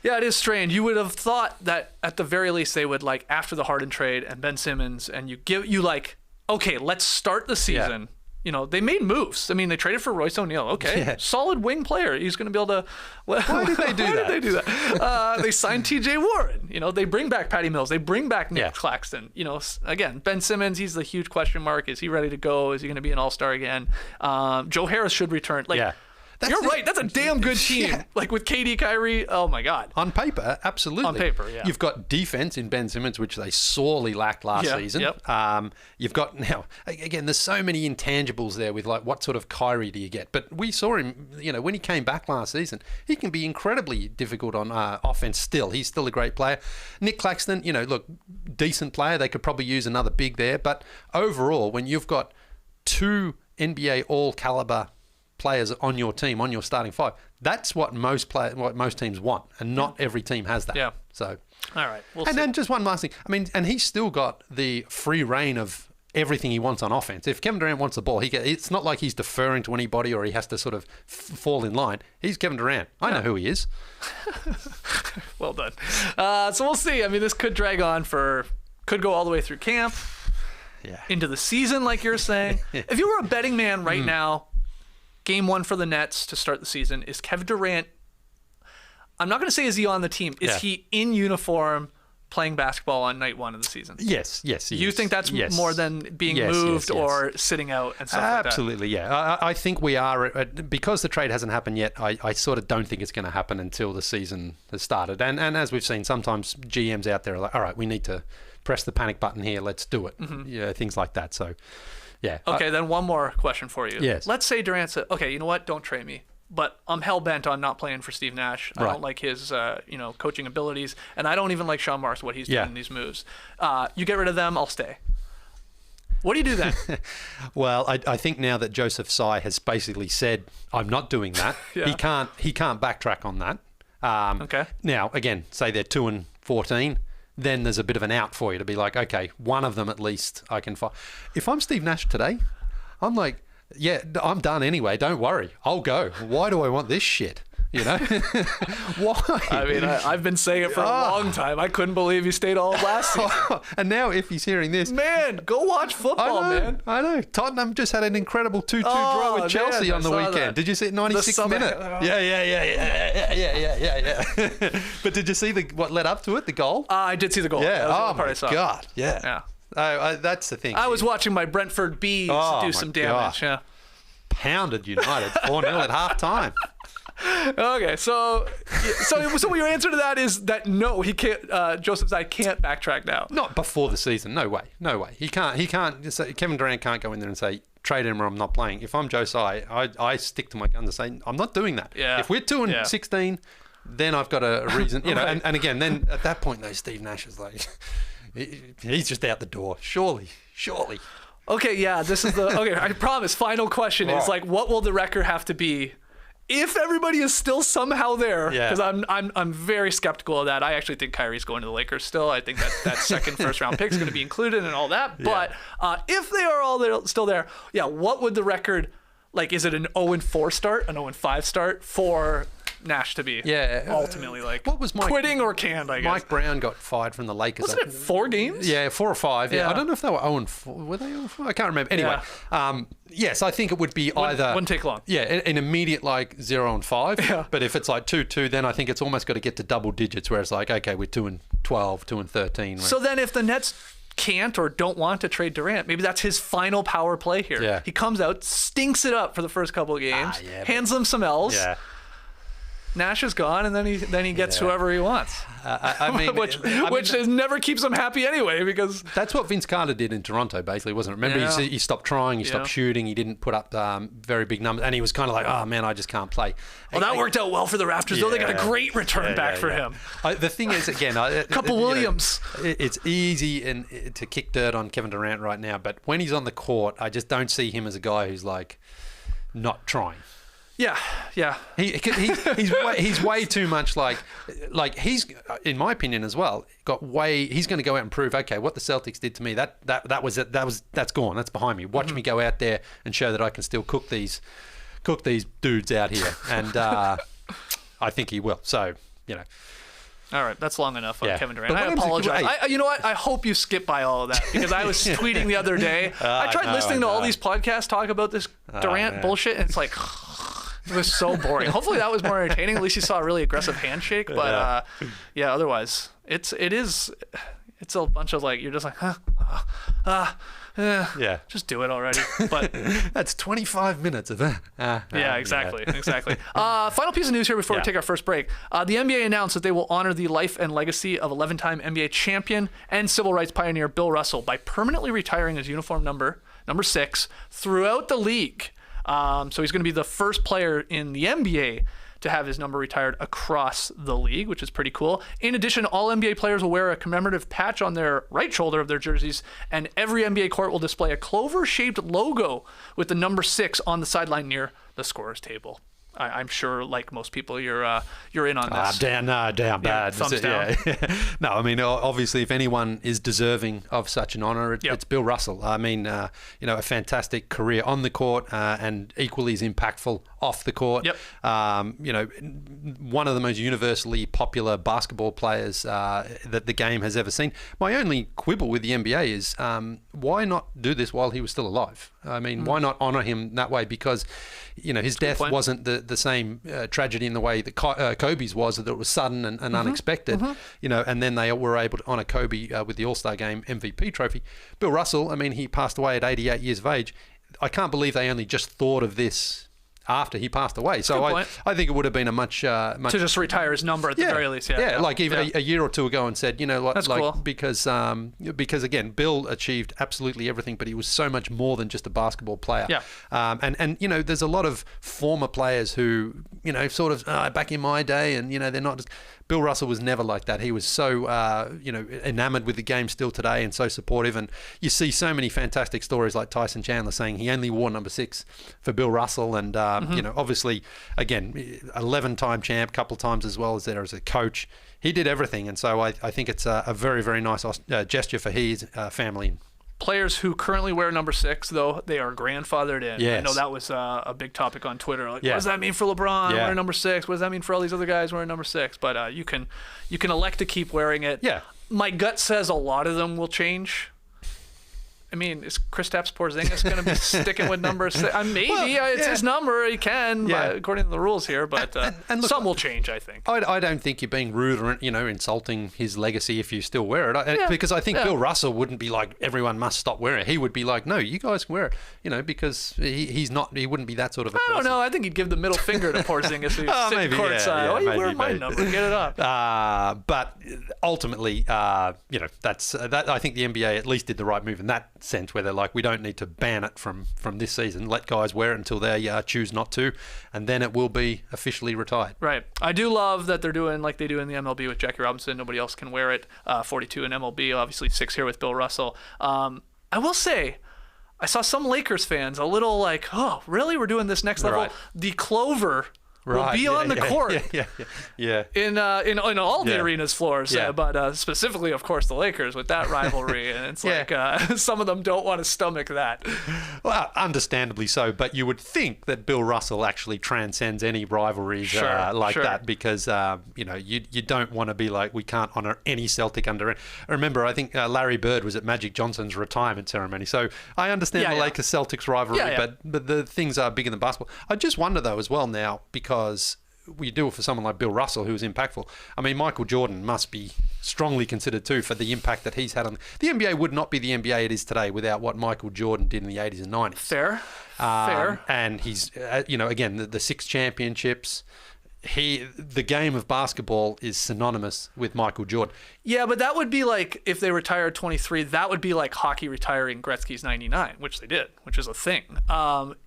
S3: Yeah, it is strange. You would have thought that at the very least they would, like, after the Harden trade and Ben Simmons, and you like, okay, let's start the season. You know, they made moves. I mean, they traded for Royce O'Neal. Okay, solid wing player. He's going to be able to.
S4: Why did they do
S3: that? They signed T.J. Warren. You know, they bring back Patty Mills. They bring back Nick Claxton. You know, again, Ben Simmons. He's the huge question mark. Is he ready to go? Is he going to be an All-Star again? Joe Harris should return. Like, you're right. That's a damn good team. Like with KD, Kyrie. Oh my God.
S4: On paper, absolutely.
S3: On paper, yeah.
S4: You've got defense in Ben Simmons, which they sorely lacked last season. You've got now again. There's so many intangibles there with like what sort of Kyrie do you get? But we saw him. You know, when he came back last season, he can be incredibly difficult on offense. Still, he's still a great player. Nick Claxton. You know, look, decent player. They could probably use another big there. But overall, when you've got two NBA all caliber players on your team, on your starting five, that's what most teams want, and not every team has that.
S3: Yeah.
S4: So,
S3: all right.
S4: And then just one last thing. I mean, and he's still got the free reign of everything he wants on offense. If Kevin Durant wants the ball, it's not like he's deferring to anybody or he has to sort of fall in line. He's Kevin Durant. I know who he is.
S3: Well done. So we'll see. I mean, this could drag on could go all the way through camp, into the season, like you're saying. If you were a betting man right now, Game 1 for the Nets to start the season, is Kevin Durant, I'm not going to say is he on the team, is he in uniform playing basketball on night 1 of the season?
S4: Yes.
S3: You think that's more than being moved or sitting out and stuff like that?
S4: Absolutely, yeah. I think we are, because the trade hasn't happened yet, I sort of don't think it's going to happen until the season has started. And as we've seen, sometimes GMs out there are like, all right, we need to press the panic button here, let's do it. Yeah, things like that. So... yeah.
S3: Okay, then one more question for you.
S4: Yes.
S3: Let's say Durant said, okay, you know what? Don't trade me. But I'm hell-bent on not playing for Steve Nash. I don't like his coaching abilities. And I don't even like Sean Marks, what he's doing in these moves. You get rid of them, I'll stay. What do you do then?
S4: Well, I think now that Joseph Tsai has basically said, I'm not doing that, he can't backtrack on that.
S3: Okay.
S4: Now, again, say they're 2-14. Then there's a bit of an out for you to be like, okay, one of them at least I can find. If I'm Steve Nash today, I'm like, yeah, I'm done anyway. Don't worry. I'll go. Why do I want this shit? You know? Why?
S3: I mean, I've been saying it for a long time. I couldn't believe he stayed all last season.
S4: And now if he's hearing this...
S3: Man, go watch football, man.
S4: I know. Tottenham just had an incredible 2-2 draw with Chelsea on the weekend. That. Did you see it 96th minute? Yeah. But did you see what led up to it, the goal?
S3: I did see the goal.
S4: Yeah.
S3: That was
S4: my God. Yeah. That's the thing.
S3: I was watching my Brentford Bees do some damage. Yeah.
S4: Pounded United 4-0 at half-time.
S3: Okay, so your answer to that is that no, he can't. Joseph Tsai can't backtrack now.
S4: Not before the season. No way. He can't. Kevin Durant can't go in there and say trade him or I'm not playing. If I'm Joe Tsai, I stick to my guns and say I'm not doing that.
S3: Yeah.
S4: If we're 2-16, then I've got a reason, and again, then at that point, though, Steve Nash is like, he's just out the door. Surely.
S3: Okay, yeah, this is okay, I promise, final question is like, what will the record have to be if everybody is still somehow there? Because I'm very skeptical of that. I actually think Kyrie's going to the Lakers still. I think that second first round pick is going to be included and all that. But if they are all still there, what would the record, like, is it an 0-4 start, an 0-5 start for Nash to be ultimately, like,
S4: what was
S3: quitting or canned, I guess?
S4: Mike Brown got fired from the Lakers.
S3: Wasn't it 4 games?
S4: Yeah, 4 or 5. Yeah. I don't know if they were 0-4. Were they 0-4? I can't remember. Anyway, yes, I think it would be either...
S3: Wouldn't take long.
S4: Yeah, an immediate, like, 0-5. Yeah. But if it's like 2-2, then I think it's almost got to get to double digits, where it's like, okay, we're 2-12, 2-13.
S3: So then if the Nets can't or don't want to trade Durant, maybe that's his final power play here.
S4: Yeah.
S3: He comes out, stinks it up for the first couple of games, hands them some L's.
S4: Yeah.
S3: Nash is gone, and then he gets whoever he wants.
S4: I mean,
S3: which never keeps him happy anyway, because
S4: that's what Vince Carter did in Toronto, basically, wasn't it? Remember, he stopped trying, he stopped shooting, he didn't put up very big numbers, and he was kind of like, oh man, I just can't play.
S3: Well, that worked out well for the Raptors, though. They got a great return back for him.
S4: The thing is, again,
S3: couple Williams.
S4: It's easy to kick dirt on Kevin Durant right now, but when he's on the court, I just don't see him as a guy who's like not trying.
S3: Yeah.
S4: He's way too much like he's, in my opinion as well, he's going to go out and prove, okay, what the Celtics did to me, that's gone, that's behind me. Watch me go out there and show that I can still cook these dudes out here, and I think he will. So,
S3: All right, that's long enough on Kevin Durant. I apologize. You know what? I hope you skip by all of that, because I was tweeting the other day. I tried listening to all these podcasts talk about this Durant bullshit, and it's like... It was so boring. Hopefully that was more entertaining. At least you saw a really aggressive handshake. But otherwise, it's a bunch of like, you're just like, just do it already. But
S4: that's 25 minutes of that.
S3: Exactly. Final piece of news here before we take our first break. The NBA announced that they will honor the life and legacy of 11-time NBA champion and civil rights pioneer Bill Russell by permanently retiring his uniform number 6 throughout the league. So he's going to be the first player in the NBA to have his number retired across the league, which is pretty cool. In addition, all NBA players will wear a commemorative patch on their right shoulder of their jerseys, and every NBA court will display a clover-shaped logo with the number 6 on the sideline near the scorer's table. I'm sure, like most people, you're in on this.
S4: Down bad.
S3: Thumbs down.
S4: No, I mean, obviously, if anyone is deserving of such an honor, it's Bill Russell. I mean, a fantastic career on the court and equally as impactful off the court.
S3: Yep.
S4: One of the most universally popular basketball players that the game has ever seen. My only quibble with the NBA is why not do this while he was still alive? I mean, why not honor him that way? Because, his death wasn't the same tragedy in the way that Kobe's was, that it was sudden and unexpected, and then they were able to honor Kobe with the All-Star Game MVP trophy. Bill Russell, I mean, he passed away at 88 years of age. I can't believe they only just thought of this after he passed away. So I think it would have been a much to
S3: just retire his number at the very least.
S4: Like even a year or two ago, and said,
S3: That's cool.
S4: because again, Bill achieved absolutely everything, but he was so much more than just a basketball player. And there's a lot of former players who sort of back in my day, and they're not just. Bill Russell was never like that. He was so, enamored with the game still today, and so supportive. And you see so many fantastic stories like Tyson Chandler saying he only wore number 6 for Bill Russell. And, obviously, again, 11-time champ, couple of times as well as there as a coach. He did everything. And so I think it's a very, very nice gesture for his family.
S3: Players who currently wear number 6, though, they are grandfathered in.
S4: Yes.
S3: I know that was a big topic on Twitter. Like, what does that mean for LeBron wearing number 6? What does that mean for all these other guys wearing number 6? But you can elect to keep wearing it.
S4: Yeah.
S3: My gut says a lot of them will change. I mean, is Kristaps Porzingis going to be sticking with number 6? Maybe. It's his number. He can, according to the rules here. But and look, some will change, I think.
S4: I don't think you're being rude or, insulting his legacy if you still wear it. Because I think Bill Russell wouldn't be like, everyone must stop wearing it. He would be like, no, you guys wear it. Because he wouldn't be that sort of a person.
S3: I don't know. I think he'd give the middle finger to Porzingis who's sitting courtside. You wear my number. Get it up.
S4: But ultimately, that's that. I think the NBA at least did the right move in that sense where they're like, we don't need to ban it from this season. Let guys wear it until they choose not to, and then it will be officially retired.
S3: Right. I do love that they're doing like they do in the MLB with Jackie Robinson. Nobody else can wear it. 42 in MLB, obviously 6 here with Bill Russell. I will say, I saw some Lakers fans a little like, oh, really? We're doing this next level?
S4: Right.
S3: The Clover will be on the court.
S4: Yeah.
S3: In all the arena's floors,
S4: Yeah.
S3: but specifically, of course, the Lakers with that rivalry, and it's like some of them don't want to stomach that.
S4: Well, understandably so, but you would think that Bill Russell actually transcends any rivalries like that, because you don't want to be like, we can't honour any Celtic under it. I remember, I think Larry Bird was at Magic Johnson's retirement ceremony, so I understand the Lakers Celtics rivalry, but the things are bigger than basketball. I just wonder though as well now, because we do it for someone like Bill Russell, who was impactful. I mean, Michael Jordan must be strongly considered too for the impact that he's had on the NBA. Would not be the NBA it is today without what Michael Jordan did in the 80s and 90s.
S3: Fair.
S4: And he's, again, the 6 championships. The game of basketball is synonymous with Michael Jordan.
S3: Yeah, but that would be like, if they retired 23, that would be like hockey retiring Gretzky's 99, which they did, which is a thing.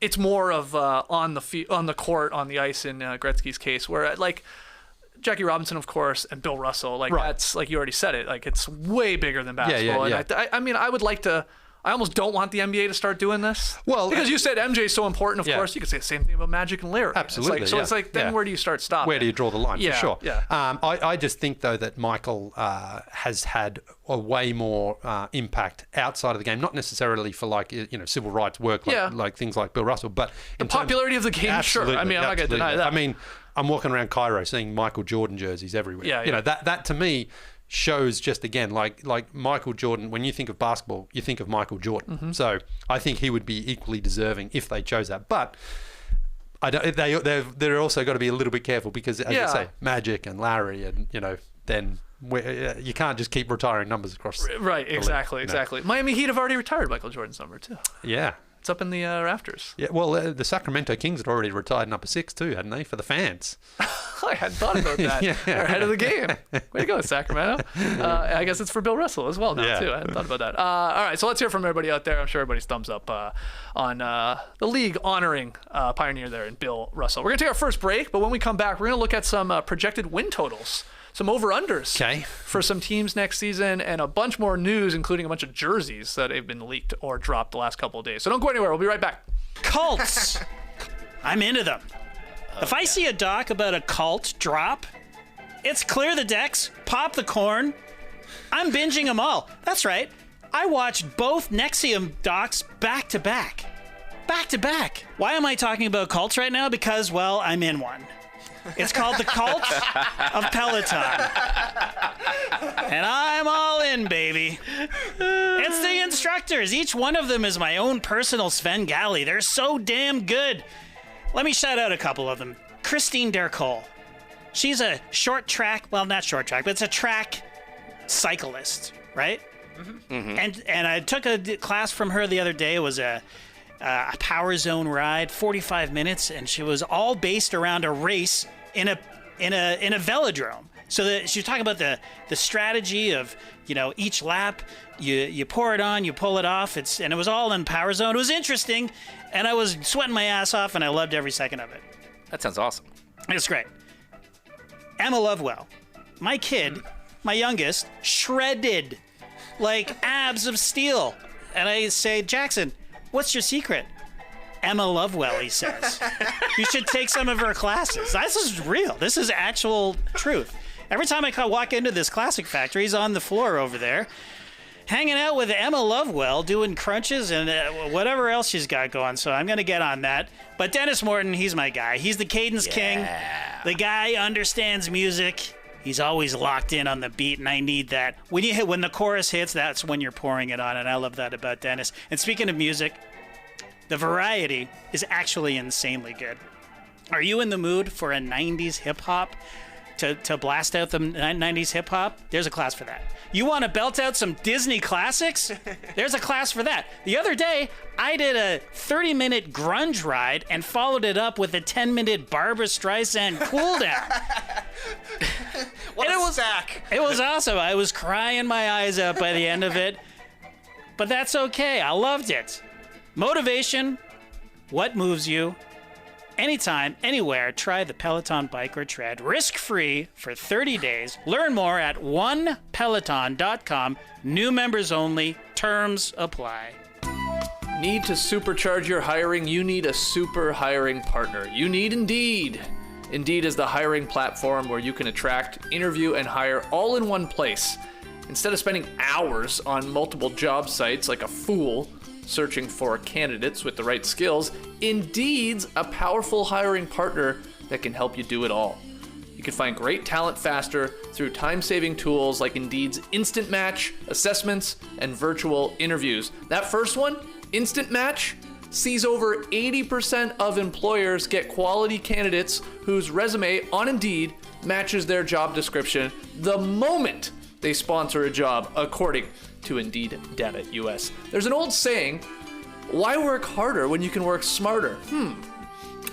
S3: It's more of on the court, on the ice in Gretzky's case, where like Jackie Robinson, of course, and Bill Russell, like that's, like you already said it, like it's way bigger than basketball.
S4: Yeah.
S3: And I mean, I would like to. I almost don't want the NBA to start doing this. Well, because you said MJ is so important, of course. You could say the same thing about Magic and Larry.
S4: Absolutely.
S3: It's like, then where do you start stopping?
S4: Where do you draw the line? For sure.
S3: Yeah.
S4: I just think, though, that Michael has had a way more impact outside of the game, not necessarily for civil rights work, like things like Bill Russell, but
S3: the popularity of the game. Sure. I mean, I'm not going to deny that.
S4: I mean, I'm walking around Cairo seeing Michael Jordan jerseys everywhere.
S3: Yeah.
S4: That to me shows just again like Michael Jordan. When you think of basketball, you think of Michael Jordan. Mm-hmm. So I think he would be equally deserving if they chose that. But they're also got to be a little bit careful, because, as you say, Magic and Larry, and then you can't just keep retiring numbers across.
S3: Right. Exactly. Miami Heat have already retired Michael Jordan's number too.
S4: Yeah.
S3: It's up in the rafters.
S4: Yeah, well, the Sacramento Kings had already retired number 6 too, hadn't they, for the fans?
S3: I hadn't thought about that. They're ahead of the game. Way to go, Sacramento. I guess it's for Bill Russell as well now, too. I hadn't thought about that. All right, so let's hear from everybody out there. I'm sure everybody's thumbs up on the league honoring Pioneer there in Bill Russell. We're going to take our first break, but when we come back, we're going to look at some projected win totals. Some over-unders for some teams next season, and a bunch more news, including a bunch of jerseys that have been leaked or dropped the last couple of days. So don't go anywhere. We'll be right back.
S5: Cults. I'm into them. If I see a doc about a cult drop, it's clear the decks, pop the corn. I'm binging them all. That's right. I watched both NXIVM docs back to back. Back to back. Why am I talking about cults right now? Because, well, I'm in one. It's called The Cult of Peloton. And I'm all in, baby. It's the instructors. Each one of them is my own personal Svengali. They're so damn good. Let me shout out a couple of them. Christine Dercole. She's a short track, well, not short track, but it's a track cyclist, right? Mm-hmm. And I took a class from her the other day. It was a power zone ride, 45 minutes, and she was all based around a race in a velodrome. So she was talking about the strategy of, each lap, you pour it on, you pull it off, and it was all in power zone. It was interesting, and I was sweating my ass off, and I loved every second of it.
S6: That sounds awesome.
S5: It's great. Emma Lovewell, my kid, my youngest, shredded, like abs of steel. And I say, Jackson, what's your secret? Emma Lovewell, he says. You should take some of her classes. This is real. This is actual truth. Every time I walk into this classic factory, he's on the floor over there, hanging out with Emma Lovewell, doing crunches and whatever else she's got going. So I'm going to get on that. But Dennis Morton, he's my guy. He's the cadence king. The guy understands music. He's always locked in on the beat, and I need that. When the chorus hits, that's when you're pouring it on, and I love that about Dennis. And speaking of music, the variety is actually insanely good. Are you in the mood for a 90s hip-hop? To blast out the 90s hip-hop? There's a class for that. You want to belt out some Disney classics? There's a class for that. The other day, I did a 30-minute grunge ride and followed it up with a 10-minute Barbra Streisand cool down.
S6: What a stack.
S5: It was awesome. I was crying my eyes out by the end of it. but that's okay. I loved it. Motivation, what moves you? Anytime, anywhere, try the Peloton bike or tread risk-free for 30 days. Learn more at onepeloton.com. New members only. Terms apply.
S3: Need to supercharge your hiring? You need a super hiring partner. You need Indeed. Indeed is the hiring platform where you can attract, interview, and hire all in one place. Instead of spending hours on multiple job sites like a fool searching for candidates with the right skills, Indeed's a powerful hiring partner that can help you do it all. You can find great talent faster through time-saving tools like Indeed's Instant Match, assessments, and virtual interviews. That first one, Instant Match, sees over 80% of employers get quality candidates whose resume on Indeed matches their job description the moment they sponsor a job, according to Indeed Data US. There's an old saying, why work harder when you can work smarter?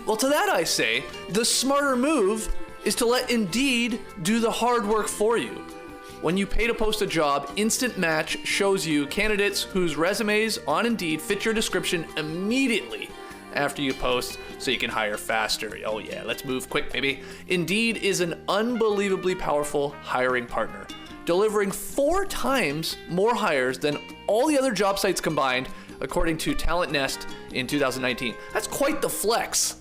S3: Well, to that I say, the smarter move is to let Indeed do the hard work for you. When you pay to post a job, Instant Match shows you candidates whose resumes on Indeed fit your description immediately after you post, so you can hire faster. Oh yeah, let's move quick, baby. Indeed is an unbelievably powerful hiring partner, delivering 4 times more hires than all the other job sites combined, according to Talent Nest in 2019. That's quite the flex.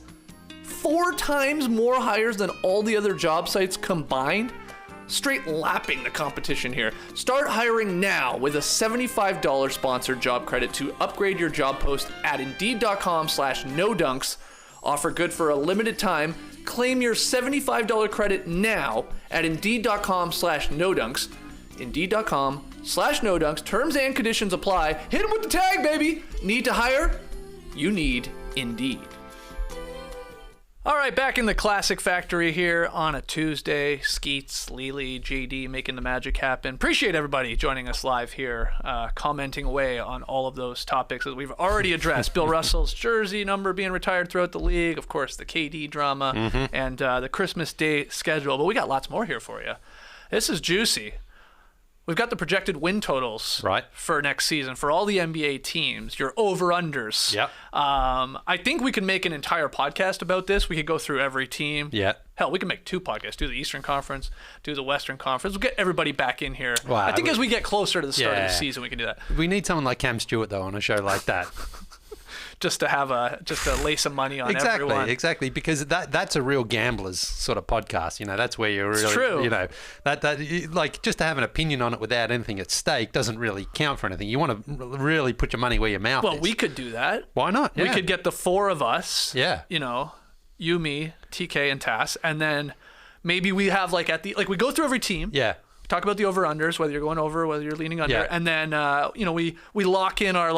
S3: 4 times more hires than all the other job sites combined? Straight lapping the competition here. Start hiring now with a $75 sponsored job credit to upgrade your job post at Indeed.com/NoDunks. Offer good for a limited time. Claim your $75 credit now at Indeed.com/NoDunks. Indeed.com/NoDunks. Terms and conditions apply. Hit them with the tag, baby. Need to hire? You need Indeed. All right, back in the Classic Factory here on a Tuesday. Skeets, Leigh, JD making the magic happen. Appreciate everybody joining us live here, commenting away on all of those topics that we've already addressed. Bill Russell's jersey number being retired throughout the league, of course, the KD drama, and the Christmas Day schedule. But we got lots more here for you. This is juicy. We've got the projected win totals for next season for all the NBA teams, your over-unders.
S4: Yep.
S3: I think we can make an entire podcast about this. We could go through every team.
S4: Yeah.
S3: Hell, we can make 2 podcasts. Do the Eastern Conference, do the Western Conference. We'll get evererty back in here.
S4: Wow,
S3: I think as we get closer to the start of the season, we can do that.
S4: We need someone like Cam Stewart, though, on a show like that.
S3: Just to lay some money on everyone.
S4: Exactly, because that's a real gambler's sort of podcast. You know, that's where you're really,
S3: it's true.
S4: You know, that like just to have an opinion on it without anything at stake doesn't really count for anything. You want to really put your money where your mouth is.
S3: Well, we could do that.
S4: Why not? Yeah.
S3: We could get the 4 of us.
S4: Yeah.
S3: You know, you, me, TK, and Tass, and then maybe we have we go through every team.
S4: Yeah.
S3: Talk about the over-unders, whether you're going over, whether you're leaning under, and then we lock in our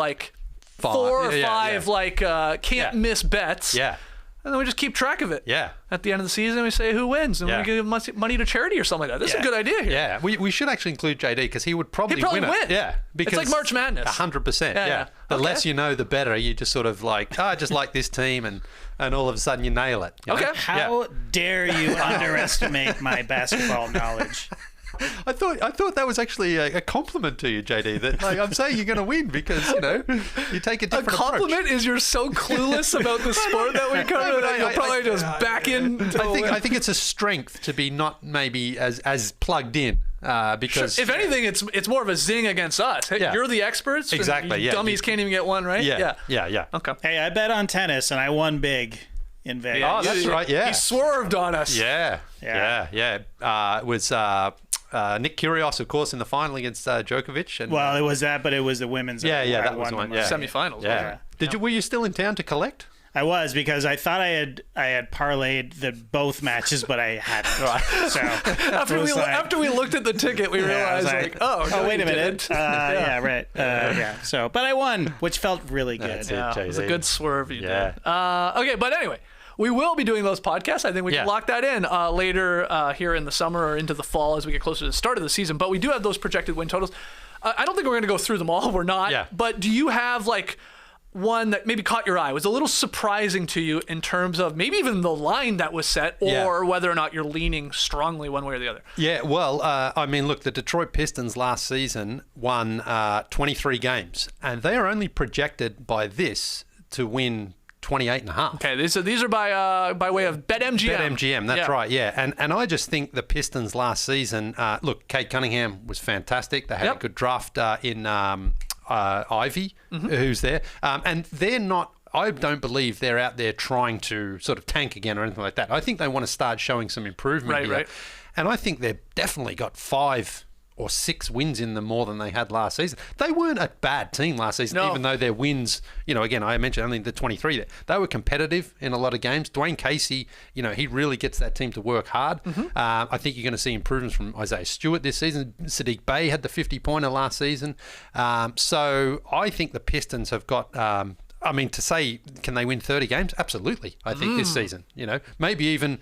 S3: 4 or 5 can't miss bets.
S4: Yeah.
S3: And then we just keep track of it.
S4: Yeah.
S3: At the end of the season, we say who wins, and we give money to charity or something like that. This is a good idea here.
S4: Yeah. We should actually include JD because he would probably win it. Yeah. Because
S3: it's like March Madness.
S4: 100%. Yeah. The less you know, the better. You just sort of I just like this team, and all of a sudden you nail it. You know?
S3: Okay.
S5: How dare you underestimate my basketball knowledge?
S4: I thought that was actually a compliment to you, JD. That I'm saying you're going to win because you take a different approach.
S3: A compliment is you're so clueless about the sport that we cover that you'll probably just back in.
S4: I think it's a strength to be not maybe as plugged in. Because
S3: if anything, it's more of a zing against us. Hey, you're the experts.
S4: Exactly.
S3: And dummies can't even get one right.
S4: Yeah.
S3: Okay.
S5: Hey, I bet on tennis and I won big in Vegas.
S4: Oh, that's right. Yeah.
S3: He swerved on us.
S4: Yeah. It was Nick Kyrgios, of course, in the final against Djokovic. And,
S5: well, it was that, but it was the women's.
S4: That was one. Yeah.
S3: Semifinals.
S4: Yeah. Were you still in town to collect?
S5: I was, because I thought I had parlayed both matches, but I hadn't. Right. So
S3: after we looked at the ticket, we realized
S5: wait a minute. So, but I won, which felt really good.
S3: It was a good swerve you did. Okay, but anyway. We will be doing those podcasts. I think we can lock that in later here in the summer or into the fall as we get closer to the start of the season. But we do have those projected win totals. I don't think we're going to go through them all. We're not.
S4: Yeah.
S3: But do you have one that maybe caught your eye, was a little surprising to you in terms of maybe even the line that was set, or whether or not you're leaning strongly one way or the other?
S4: Yeah, well, I mean, look, the Detroit Pistons last season won 23 games, and they are only projected by this to win 28.5.
S3: Okay, these are by way of BetMGM.
S4: BetMGM, that's right, yeah. And I just think the Pistons last season, look, Kate Cunningham was fantastic. They had a good draft in Ivy, who's there. And they're not, I don't believe they're out there trying to sort of tank again or anything like that. I think they want to start showing some improvement here. Right. And I think they've definitely got 5 or 6 wins in them more than they had last season. They weren't a bad team last season, even though their wins, again, I mentioned only the 23 there. They were competitive in a lot of games. Dwayne Casey, he really gets that team to work hard. I think you're going to see improvements from Isaiah Stewart this season. Sadiq Bey had the 50-pointer last season. So I think the Pistons have got... to say, can they win 30 games? Absolutely. I think this season, maybe even...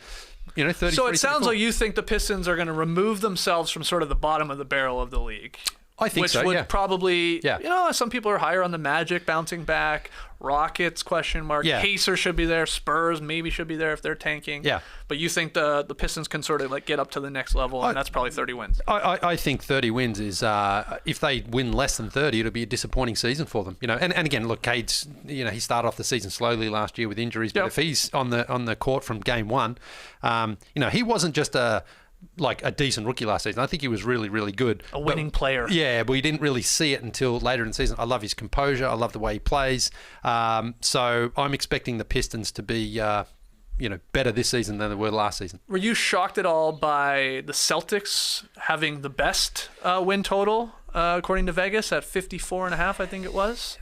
S4: 33,
S3: so it sounds
S4: 34.
S3: like you think the Pistons are going to remove themselves from sort of the bottom of the barrel of the league.
S4: I think so,
S3: Which would probably, some people are higher on the Magic bouncing back, Rockets, question mark, Pacers should be there, Spurs maybe should be there if they're tanking. Yeah. But you think the Pistons can sort of like get up to the next level, and that's probably 30 wins.
S4: I think 30 wins is, if they win less than 30, it'll be a disappointing season for them. And again, look, Cade's, he started off the season slowly last year with injuries, but if he's on the court from game one, he wasn't just a decent rookie last season. I think he was really, really good.
S3: A winning player.
S4: Yeah, but we didn't really see it until later in the season. I love his composure. I love the way he plays. So I'm expecting the Pistons to be, better this season than they were last season.
S3: Were you shocked at all by the Celtics having the best win total, according to Vegas, at 54.5, I think it was?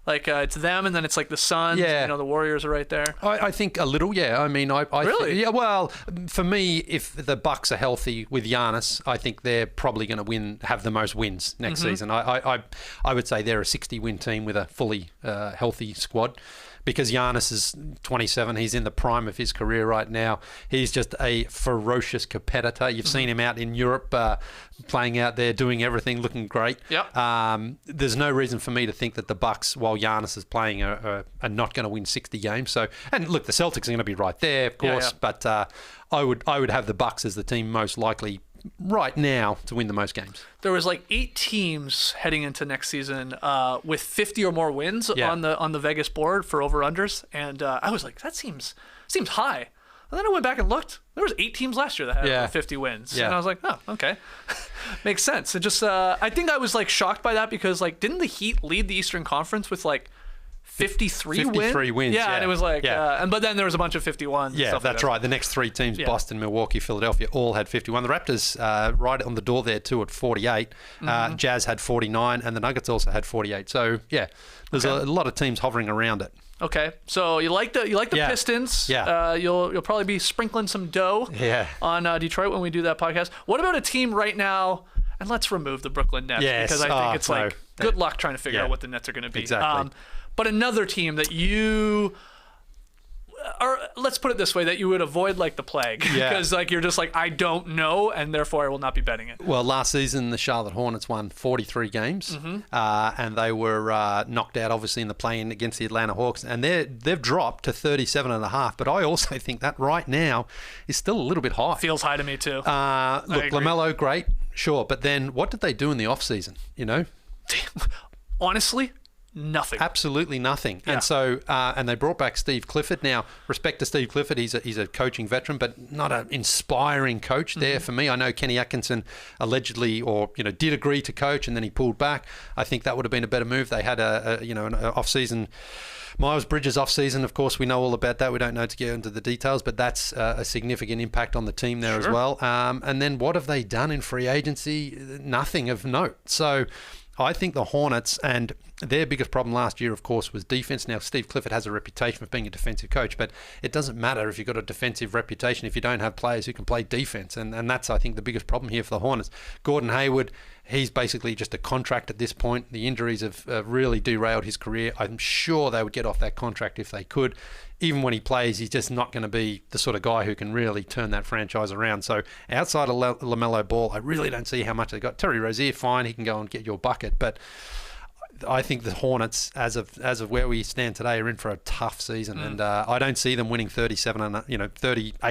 S3: It's them, and then it's like the Suns.
S4: Yeah.
S3: The Warriors are right there.
S4: I think a little, yeah. I mean, I
S3: really?
S4: Well, for me, if the Bucks are healthy with Giannis, I think they're probably going to have the most wins next season. I would say they're a 60-win team with a fully healthy squad. Because Giannis is 27, he's in the prime of his career right now. He's just a ferocious competitor. You've seen him out in Europe playing out there, doing everything, looking great.
S3: Yep.
S4: There's no reason for me to think that the Bucks, while Giannis is playing, are not going to win 60 games. So, and look, the Celtics are going to be right there, of course. Yeah. But I would have the Bucks as the team most likely right now to win the most games.
S3: There was 8 teams heading into next season with 50 or more wins on the Vegas board for over-unders, and I was like, that seems high. And then I went back and looked. There was 8 teams last year that had over 50 wins, and I was like, oh, okay, makes sense. It just I think I was shocked by that because didn't the Heat lead the Eastern Conference with 53
S4: wins.
S3: Yeah, and it was but then there was a bunch of 51s.
S4: Yeah, that's right. The next 3 teams, Boston, Milwaukee, Philadelphia, all had 51. The Raptors right on the door there too at 48. Jazz had 49, and the Nuggets also had 48. So yeah, there's a lot of teams hovering around it.
S3: Okay, so you like the Pistons. Yeah. You'll probably be sprinkling some dough on Detroit when we do that podcast. What about a team right now? And let's remove the Brooklyn Nets because I think it's good luck trying to figure out what the Nets are going to be.
S4: Exactly.
S3: But another team that you, or let's put it this way, that you would avoid like the plague. Because you're just I don't know, and therefore I will not be betting it.
S4: Well, last season the Charlotte Hornets won 43 games, and they were knocked out obviously in the play-in against the Atlanta Hawks, and they've dropped to 37.5. But I also think that right now is still a little bit high.
S3: Feels high to me too.
S4: Look, LaMelo, great, sure, but then what did they do in the off-season?
S3: Honestly, nothing.
S4: Absolutely nothing. Yeah. And so, and they brought back Steve Clifford. Now, respect to Steve Clifford, he's a coaching veteran, but not an inspiring coach there for me. I know Kenny Atkinson allegedly, did agree to coach, and then he pulled back. I think that would have been a better move. They had an off-season. Miles Bridges off-season, of course, we know all about that. We don't know to get into the details, but that's a significant impact on the team there as well. And then what have they done in free agency? Nothing of note. So I think the Hornets, and their biggest problem last year, of course, was defense. Now, Steve Clifford has a reputation for being a defensive coach, but it doesn't matter if you've got a defensive reputation if you don't have players who can play defense. And that's, I think, the biggest problem here for the Hornets. Gordon Hayward, he's basically just a contract at this point. The injuries have really derailed his career. I'm sure they would get off that contract if they could. Even when he plays, he's just not going to be the sort of guy who can really turn that franchise around. So outside of LaMelo Ball, I really don't see how much they got. Terry Rozier, fine, he can go and get your bucket, but I think the Hornets, as of where we stand today, are in for a tough season, and I don't see them winning 38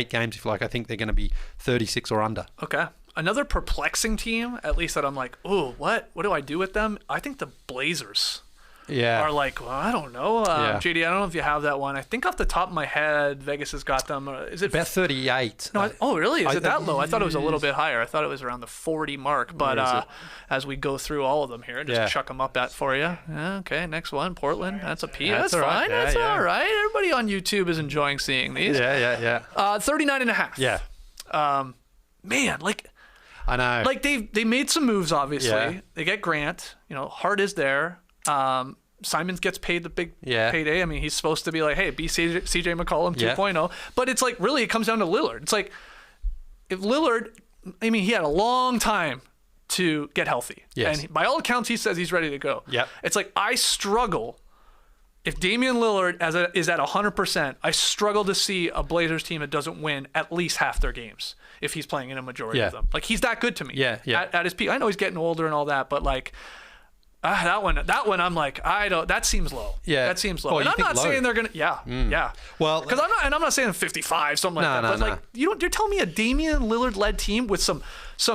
S4: games. If you like, I think they're going to be 36 or under.
S3: Okay. Another perplexing team, at least that I'm like, oh, what do I do with them? I think the Blazers. Are like, well, I don't know. JD, I don't know if you have that one. I think off the top of my head, Vegas has got them. Is it
S4: about 38?
S3: No. Oh, really? Is it that low? I thought it was a little bit higher. I thought it was around the 40 mark. But as we go through all of them here, just chuck them up for you. Yeah, okay, next one, Portland. That's a P. That's fine. That's all right. Everybody on YouTube is enjoying seeing these. 39.5.
S4: Yeah.
S3: Man, like.
S4: I know.
S3: Like they made some moves. Obviously, they get Grant. Hart is there. Simons gets paid the big payday. I mean, he's supposed to be like, hey, be CJ McCollum 2.0. But it's like, really, it comes down to Lillard. It's like, if Lillard, I mean, he had a long time to get healthy.
S4: Yes.
S3: And by all accounts, he says he's ready to go.
S4: Yep.
S3: It's like, I struggle. If Damian Lillard is at 100%, I struggle to see a Blazers team that doesn't win at least half their games if he's playing in a majority of them. Like, he's that good to me. At his peak. I know he's getting older and all that, but like, that one, I'm like, that seems low.
S4: Yeah.
S3: That seems low.
S4: Oh,
S3: and I'm not saying they're going to,
S4: Well,
S3: because I'm not saying 55, something like that. But like, you're telling me a Damian Lillard-led team with some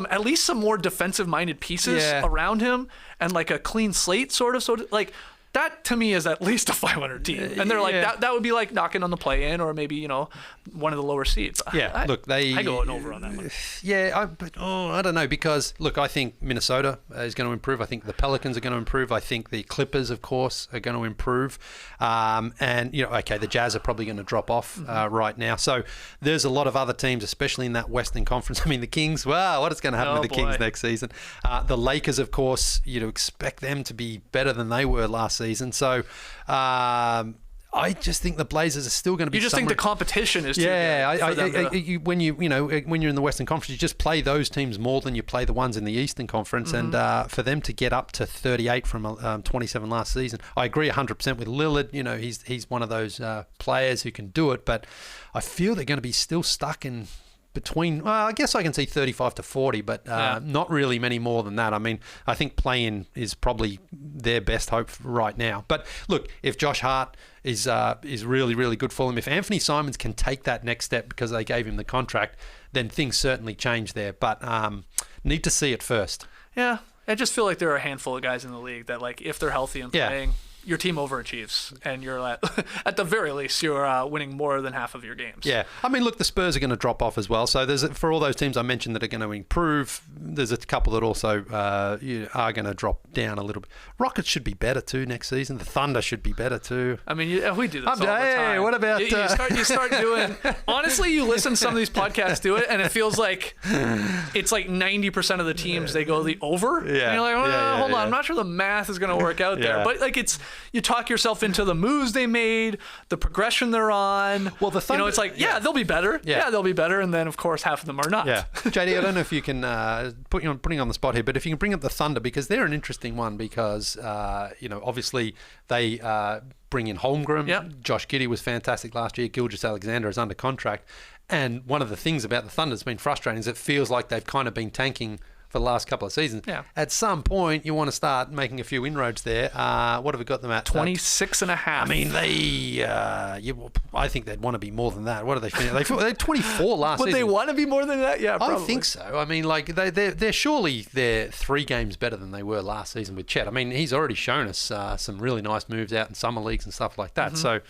S3: at least some more defensive-minded pieces around him and like a clean slate sort of like, that to me is at least a 500 team, and they're like that would be like knocking on the play-in or maybe one of the lower seeds.
S4: I
S3: go over on that one.
S4: I don't know, because look, I think Minnesota is going to improve. I think the Pelicans are going to improve. I think the Clippers, of course, are going to improve. And the Jazz are probably going to drop off right now. So there's a lot of other teams, especially in that Western Conference. I mean, the Kings. Wow, what is going to happen with the Kings next season? The Lakers, of course, you'd expect them to be better than they were last season. So I just think the Blazers are still going to be.
S3: You just think the competition is too good.
S4: When you're in the Western Conference, you just play those teams more than you play the ones in the Eastern Conference, and for them to get up to 38 from 27 last season, I agree 100% with Lillard. He's one of those players who can do it, but I feel they're going to be still stuck in between, I guess I can see 35 to 40, but not really many more than that. I mean, I think play-in is probably their best hope right now. But look, if Josh Hart is really, really good for them, if Anthony Simons can take that next step because they gave him the contract, then things certainly change there. But need to see it first. Yeah,
S3: I just feel like there are a handful of guys in the league that, like, if they're healthy and playing, your team overachieves, and you're at the very least you're winning more than half of your games.
S4: Yeah, I mean, look, the Spurs are going to drop off as well. So there's, for all those teams I mentioned that are going to improve, there's a couple that also are going to drop down a little bit. Rockets should be better too next season. The Thunder should be better too.
S3: I mean, we do this all the time.
S4: What about
S3: you start doing? Honestly, you listen to some of these podcasts do it, and it feels like it's like 90% of the teams they go the over. Yeah, and you're like, hold on, I'm not sure the math is going to work out there, but like you talk yourself into the moves they made, the progression they're on. Well, the Thunder, it's like, they'll be better. Yeah, they'll be better, and then of course half of them are not.
S4: Yeah, JD, I don't know if you can putting you on the spot here, but if you can bring up the Thunder, because they're an interesting one, because obviously they bring in Holmgren. Yep. Josh Giddey was fantastic last year. Gilgeous-Alexander is under contract, and one of the things about the Thunder that's been frustrating is it feels like they've kind of been tanking for the last couple of seasons. Yeah. At some point, you want to start making a few inroads there. What have we got them at?
S3: 26.5.
S4: I mean, I think they'd want to be more than that. What are they finish? They're 24 last season.
S3: Would they want to be more than that? Yeah, probably.
S4: I think so. I mean, like they're surely 3 games better than they were last season with Chet. I mean, he's already shown us some really nice moves out in summer leagues and stuff like that. Mm-hmm.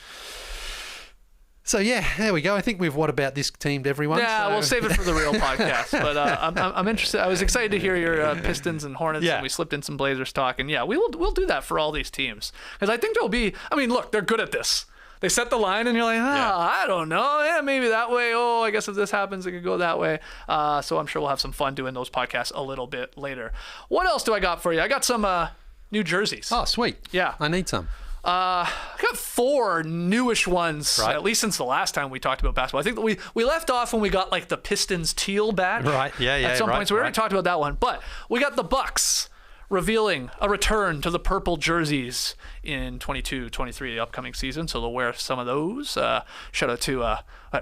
S4: So yeah, there we go. I think we've what about this team to everyone.
S3: Yeah, we'll save it for the real podcast. But I'm interested. I was excited to hear your Pistons and Hornets, and we slipped in some Blazers talk. And yeah, we'll do that for all these teams, because I think there'll be. I mean, look, they're good at this. They set the line, and you're like, I don't know. Yeah, maybe that way. Oh, I guess if this happens, it could go that way. So I'm sure we'll have some fun doing those podcasts a little bit later. What else do I got for you? I got some new jerseys.
S4: Oh, sweet.
S3: Yeah,
S4: I need some.
S3: I got 4 newish ones, at least since the last time we talked about basketball. I think that we left off when we got like the Pistons teal badge.
S4: Right, yeah.
S3: At some point, so we already talked about that one. But we got the Bucks revealing a return to the purple jerseys in 22-23, the upcoming season. So they'll wear some of those. Shout out to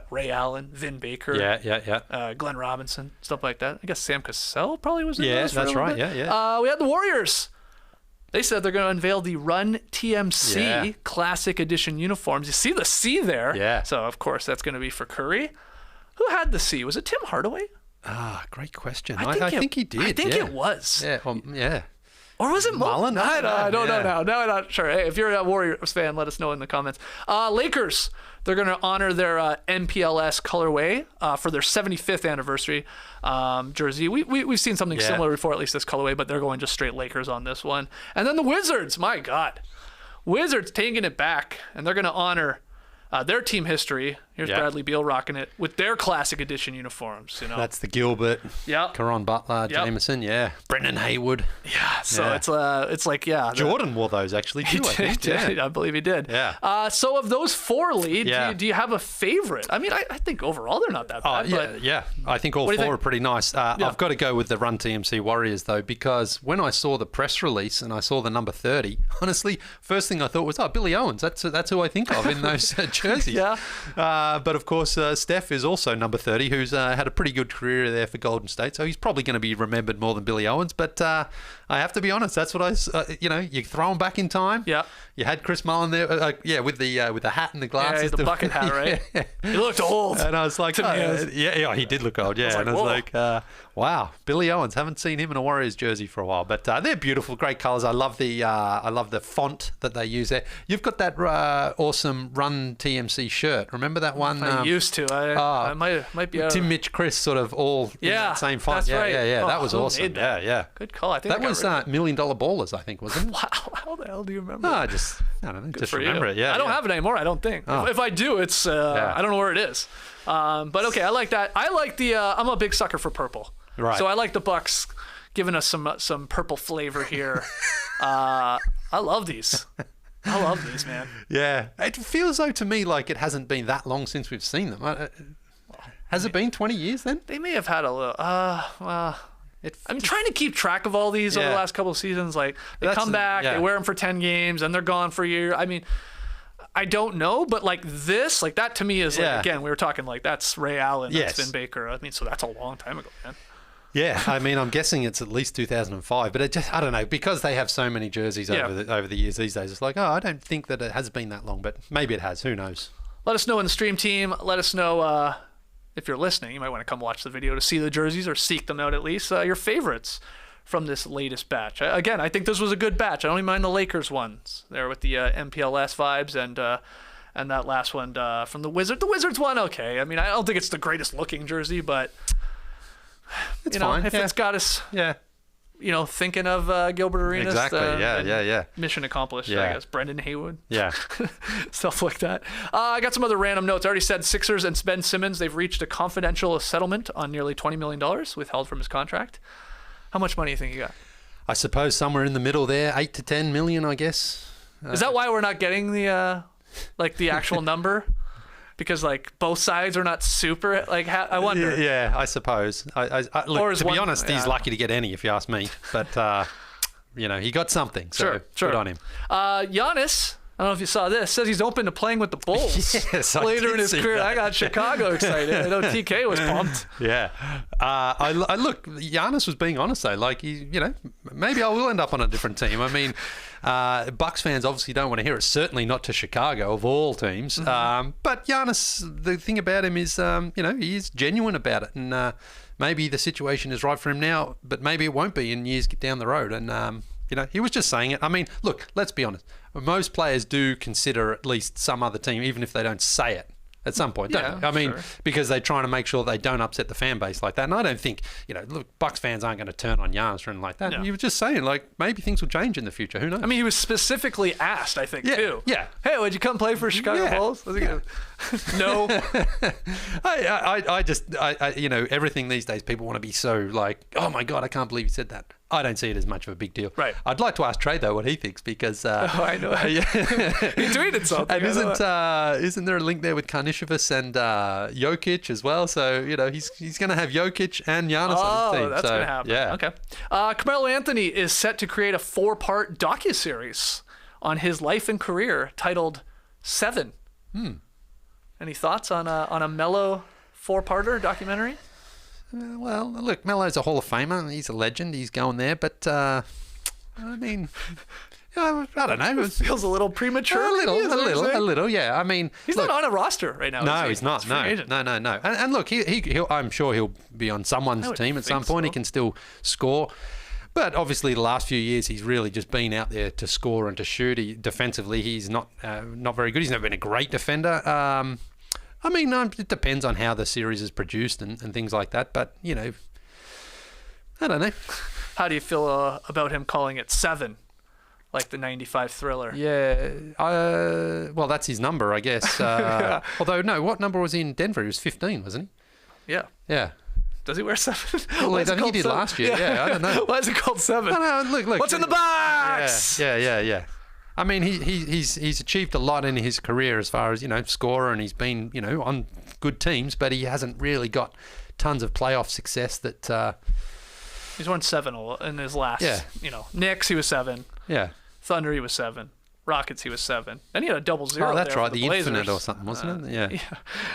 S3: Ray Allen, Vin Baker, Glenn Robinson, stuff like that. I guess Sam Cassell probably was in those for a little bit.
S4: Yeah.
S3: We had the Warriors They said they're going to unveil the Run TMC Classic Edition uniforms. You see the C there.
S4: Yeah.
S3: So, of course, that's going to be for Curry. Who had the C? Was it Tim Hardaway?
S4: Great question. I think he did.
S3: I think it was.
S4: Yeah. Well, yeah.
S3: Or was it
S4: Mullen?
S3: I don't know now. Now I'm not sure. Hey, if you're a Warriors fan, let us know in the comments. Lakers, they're going to honor their MPLS colorway for their 75th anniversary jersey. We've seen something similar before, at least this colorway, but they're going just straight Lakers on this one. And then the Wizards, my God. Wizards taking it back, and they're going to honor their team history. Here's Bradley Beal rocking it with their Classic Edition uniforms. You know,
S4: that's the Gilbert, Caron Butler, Jameson, Brendan Haywood.
S3: Yeah, so it's like
S4: Jordan wore those actually too. I think.
S3: I believe he did.
S4: Yeah.
S3: So of those four, Lee, do you have a favorite? I mean, I think overall they're not that bad.
S4: I think all four are pretty nice. I've got to go with the Run TMC Warriors though, because when I saw the press release and I saw the number 30, honestly, first thing I thought was, Billy Owens. That's who I think of in those jerseys. But of course, Steph is also number 30, who's had a pretty good career there for Golden State, so he's probably going to be remembered more than Billy Owens. But I have to be honest, that's what you throw him back in time. Yeah. You had Chris Mullin there, with the hat and the glasses.
S3: Yeah, the bucket hat, right? He looked old.
S4: And I was like, he did look old. Yeah, I was like, wow, Billy Owens. Haven't seen him in a Warriors jersey for a while, but they're beautiful, great colors. I love the font that they use there. You've got that awesome Run TMC shirt. Remember that one?
S3: I used to. I might be.
S4: Tim, Mitch, Chris, sort of all in that same font.
S3: That's right.
S4: That was awesome.
S3: Yeah. Good call. I think
S4: that was $1 Million Ballers, I think, wasn't it?
S3: Wow. How the hell do you remember?
S4: I don't know. Just remember it. Yeah.
S3: I don't have it anymore. I don't think. If I do, it's I don't know where it is. But okay, I like that. I like the. I'm a big sucker for purple. Right. So I like the Bucks giving us some purple flavor here. I love these. I love these, man.
S4: Yeah. It feels though to me like it hasn't been that long since we've seen them. Has it been 20 years then?
S3: They may have had a little. I'm trying to keep track of all these over the last couple of seasons. Like they come back, they wear them for 10 games, and they're gone for a year. I mean, I don't know, but like this, like that to me is like again, we were talking like that's Ray Allen, that's Vin Baker. I mean, so that's a long time ago, man.
S4: Yeah, I mean, I'm guessing it's at least 2005, but I don't know, because they have so many jerseys over the years these days. It's like, I don't think that it has been that long, but maybe it has. Who knows?
S3: Let us know in the stream team. Let us know if you're listening. You might want to come watch the video to see the jerseys or seek them out at least. Your favorites from this latest batch. Again, I think this was a good batch. I don't even mind the Lakers ones there with the MPLS vibes and that last one from the Wizards. The Wizards one, okay. I mean, I don't think it's the greatest looking jersey, but
S4: it's fine.
S3: If it's got us, thinking of Gilbert Arenas.
S4: Exactly.
S3: Mission accomplished. I guess Brendan Haywood.
S4: Yeah.
S3: Stuff like that. I got some other random notes. I already said Sixers and Ben Simmons. They've reached a confidential settlement on nearly $20 million withheld from his contract. How much money do you think he got?
S4: I suppose somewhere in the middle there, 8 to 10 million, I guess.
S3: Is that why we're not getting the the actual number? Because like both sides are not super I wonder.
S4: Yeah, I suppose. Look, to be honest, he's lucky to get any, if you ask me. But he got something. So
S3: sure.
S4: Good on him.
S3: Giannis, I don't know if you saw this, says he's open to playing with the Bulls later in his career. I got Chicago excited. I know TK was pumped.
S4: Yeah. I look, Giannis was being honest though. Like maybe I will end up on a different team. I mean, Bucks fans obviously don't want to hear it. Certainly not to Chicago of all teams. Mm-hmm. But Giannis, the thing about him is, he is genuine about it, and maybe the situation is right for him now, but maybe it won't be in years down the road. And he was just saying it. I mean, look, let's be honest. Most players do consider at least some other team, even if they don't say it at some point. Don't they? I mean, because they're trying to make sure they don't upset the fan base like that. And I don't think, look, Bucks fans aren't going to turn on Giannis or anything like that. No. You were just saying, maybe things will change in the future. Who knows?
S3: I mean, he was specifically asked, I think, too.
S4: Yeah.
S3: Hey, would you come play for Chicago Bulls? No.
S4: I just everything these days, people want to be so like, oh my God, I can't believe you said that. I don't see it as much of a big deal.
S3: Right.
S4: I'd like to ask Trey though what he thinks because
S3: I know. He tweeted something.
S4: And isn't there a link there with Karnišovas and Jokic as well? So he's going to have Jokic and Giannis on his team.
S3: That's going to happen. Yeah. Okay. Carmelo Anthony is set to create a 4-part docuseries on his life and career titled 7. Any thoughts on a Melo 4-parter documentary?
S4: Well, look, Melo's a Hall of Famer. He's a legend. He's going there. But I mean, I don't know.
S3: It feels a little premature.
S4: A little. Yeah, I mean,
S3: he's not on a roster right now.
S4: No, he's not. No. And look, he'll, I'm sure he'll be on someone's team at some point. He can still score. But obviously, the last few years, he's really just been out there to score and to shoot. Defensively, he's not very good. He's never been a great defender. I mean, it depends on how the series is produced and things like that. But, you know, I don't know.
S3: How do you feel about him calling it 7, like the 95 Thriller?
S4: Yeah. Well, that's his number, I guess. Yeah. Although, no, what number was he in Denver? He was 15, wasn't he?
S3: Yeah.
S4: Yeah.
S3: Does he wear 7?
S4: Well, I think he did last year. Yeah, I don't know.
S3: Why is it called 7?
S4: I don't know. Look.
S3: What's in the box?
S4: Yeah. I mean, he's achieved a lot in his career as far as, you know, scorer, and he's been, you know, on good teams, but he hasn't really got tons of playoff success that...
S3: He's won 7 in his last, you know, Knicks, he was 7.
S4: Yeah.
S3: Thunder, he was 7. Rockets, he was 7. Then he had a double zero.
S4: Oh, that's
S3: there
S4: right.
S3: For
S4: the
S3: Blazers.
S4: Infinite or something, wasn't it? Yeah.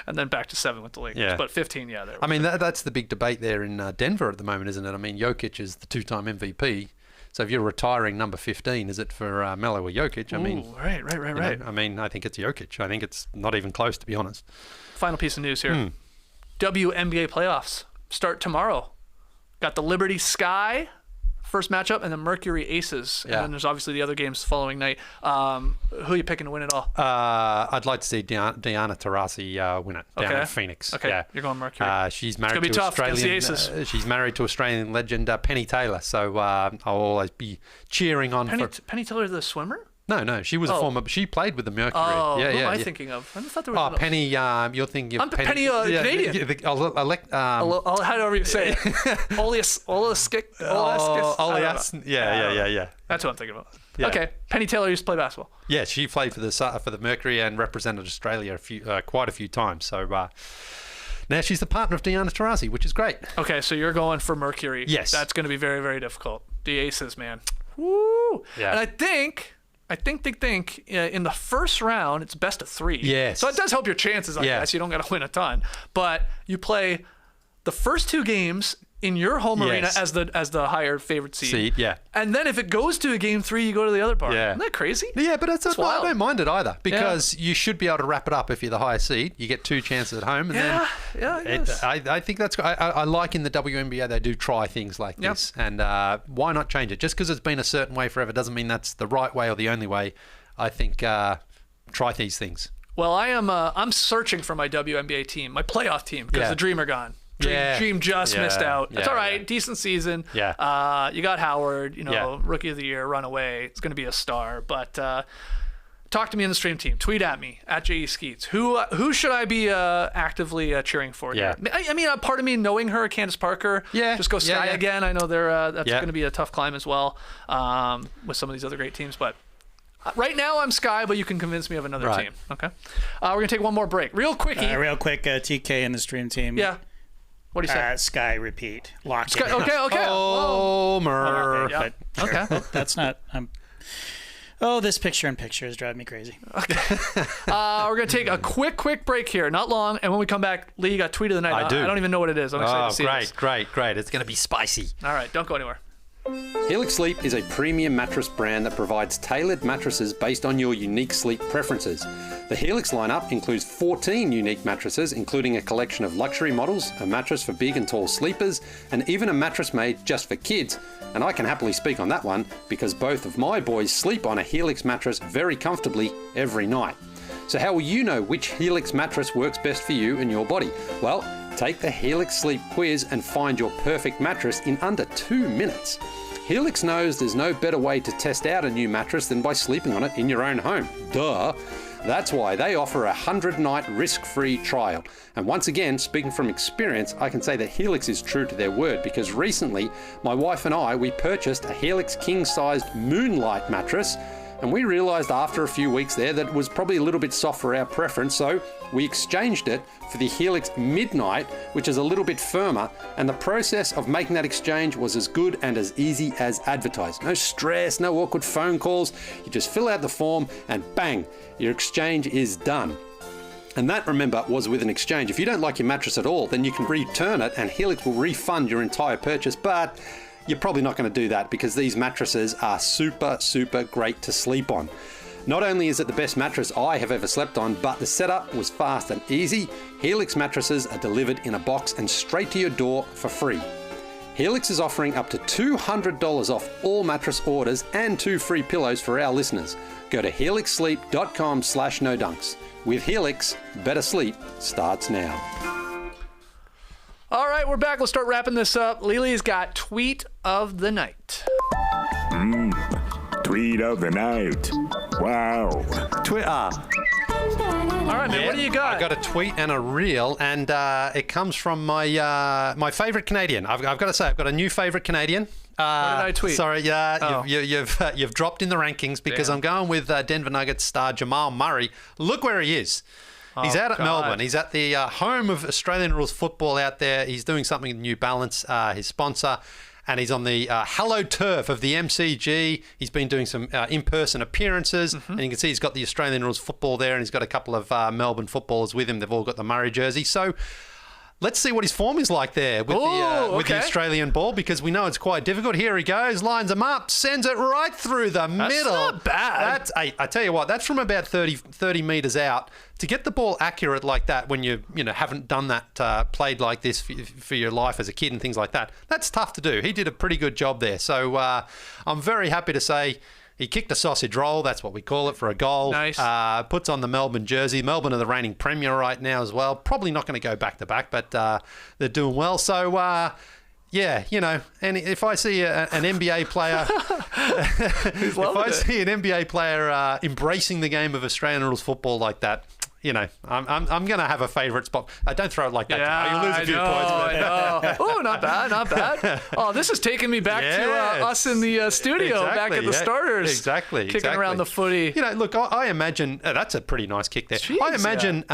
S3: And then back to 7 with the Lakers.
S4: Yeah.
S3: But 15, there.
S4: I mean, that's the big debate there in Denver at the moment, isn't it? I mean, Jokic is the 2-time MVP. So if you're retiring number 15, is it for Melo or Jokic? I mean,
S3: right.
S4: I mean, I think it's Jokic. I think it's not even close, to be honest.
S3: Final piece of news here. WNBA playoffs start tomorrow. Got the Liberty Sky first matchup, and the Mercury Aces.
S4: Yeah.
S3: And then there's obviously the other games following night. Who are you picking to win it all?
S4: I'd like to see Diana Taurasi win it down in Phoenix.
S3: Okay,
S4: yeah.
S3: You're going Mercury.
S4: She's married
S3: it's
S4: to
S3: gonna be tough against the
S4: Australian.
S3: Aces.
S4: She's married to Australian legend Penny Taylor. So I'll always be cheering on for
S3: Penny Taylor, the swimmer?
S4: No. She was a former. She played with the Mercury.
S3: Oh,
S4: who
S3: am I thinking of? I thought there was.
S4: Penny. You're thinking of
S3: Penny Canadian. However you say it.
S4: Yeah.
S3: That's what I'm thinking about.
S4: Yeah.
S3: Okay, Penny Taylor used to play basketball.
S4: Yeah, she played for the Mercury and represented Australia quite a few times. So now she's the partner of Diana Taurasi, which is great.
S3: Okay, so you're going for Mercury.
S4: Yes.
S3: That's going to be very, very difficult. The Aces, man. Woo!
S4: Yeah.
S3: And I think in the first round it's best of 3.
S4: Yes.
S3: So it does help your chances, I guess. You don't got to win a ton, but you play the first 2 games in your home arena as the higher favorite seed.
S4: Yeah.
S3: And then if it goes to a game 3, you go to the other part.
S4: Yeah.
S3: Isn't that crazy?
S4: Yeah, but it's
S3: wild.
S4: I don't mind it either, because you should be able to wrap it up if you're the higher seed. You get 2 chances at home, and
S3: I
S4: think that's. I like in the WNBA they do try things like this, and why not change it? Just because it's been a certain way forever doesn't mean that's the right way or the only way. I think try these things.
S3: Well, I'm searching for my WNBA team, my playoff team, because the Dream are gone. Dream just missed out. It's all right. Decent season.
S4: Yeah.
S3: You got Howard, Rookie of the Year, runaway. It's going to be a star. But talk to me in the stream team. Tweet at me, at JE Skeets. Who should I be actively cheering for here? I mean, part of me knowing her, Candace Parker, just go Sky again. I know that's going to be a tough climb as well with some of these other great teams. But right now I'm Sky, but you can convince me of another team. Okay. We're going to take one more break. Real quick,
S5: TK in the stream team.
S3: Yeah. What do you say?
S5: Sky repeat. Lock it.
S3: Okay.
S4: Homer.
S3: Okay.
S5: That's not. This picture-in-picture is driving me crazy.
S3: Okay. We're going to take a quick break here. Not long. And when we come back, Lee, you got tweet of the night.
S4: I do.
S3: I don't even know what it is. I'm excited to see this.
S4: Great. It's going to be spicy.
S3: All right. Don't go anywhere.
S6: Helix Sleep is a premium mattress brand that provides tailored mattresses based on your unique sleep preferences. The Helix lineup includes 14 unique mattresses, including a collection of luxury models, a mattress for big and tall sleepers, and even a mattress made just for kids. And I can happily speak on that one because both of my boys sleep on a Helix mattress very comfortably every night. So how will you know which Helix mattress works best for you and your body? Well, take the Helix Sleep Quiz and find your perfect mattress in under 2 minutes. Helix knows there's no better way to test out a new mattress than by sleeping on it in your own home. Duh! That's why they offer a 100-night risk-free trial. And once again, speaking from experience, I can say that Helix is true to their word because recently, my wife and we purchased a Helix king-sized Moonlight mattress, and we realised after a few weeks there that it was probably a little bit soft for our preference, so we exchanged it for the Helix Midnight, which is a little bit firmer, and the process of making that exchange was as good and as easy as advertised. No stress, no awkward phone calls, you just fill out the form and bang, your exchange is done. And that, remember, was with an exchange. If you don't like your mattress at all, then you can return it and Helix will refund your entire purchase, but you're probably not going to do that because these mattresses are super, super great to sleep on. Not only is it the best mattress I have ever slept on, but the setup was fast and easy. Helix mattresses are delivered in a box and straight to your door for free. Helix is offering up to $200 off all mattress orders and 2 free pillows for our listeners. Go to helixsleep.com/nodunks. With Helix, better sleep starts now.
S3: All right, we're back. Let's start wrapping this up. Lily's got tweet of the night.
S7: Tweet of the night. Wow.
S4: Twitter.
S3: All right, man, what do you got?
S4: I got a tweet and a reel, and it comes from my my favourite Canadian. I've got to say, I've got a new favourite Canadian.
S3: What did I tweet?
S4: Sorry, you've dropped in the rankings because I'm going with Denver Nuggets star Jamal Murray. Look where he is. He's out at Melbourne. He's at the home of Australian Rules football out there. He's doing something with New Balance, his sponsor. And he's on the hallowed turf of the MCG. He's been doing some in-person appearances. And you can see he's got the Australian Rules football there, and he's got a couple of Melbourne footballers with him. They've all got the Murray jersey. So let's see what his form is like there with the Australian ball, because we know it's quite difficult. Here he goes, lines them up, sends it right through the middle.
S3: That's not bad.
S4: I tell you what, that's from about 30 metres out. To get the ball accurate like that when you haven't done that, played like this for your life as a kid and things like that, that's tough to do. He did a pretty good job there. So I'm very happy to say he kicked a sausage roll, that's what we call it, for a goal.
S3: Nice.
S4: Puts on the Melbourne jersey. Melbourne are the reigning premier right now as well. Probably not going to go back-to-back, but they're doing well. So, yeah, and if I see an NBA player, see an NBA player embracing the game of Australian Rules football like that, I'm going to have a favourite spot. Don't throw it like that.
S3: Yeah,
S4: You'll lose a few points.
S3: I know. Oh, not bad. Oh, this is taking me back to us in the studio, back at the starters.
S4: Exactly.
S3: Kicking around the footy.
S4: Look, I imagine that's a pretty nice kick there.
S3: Jeez,
S4: I imagine,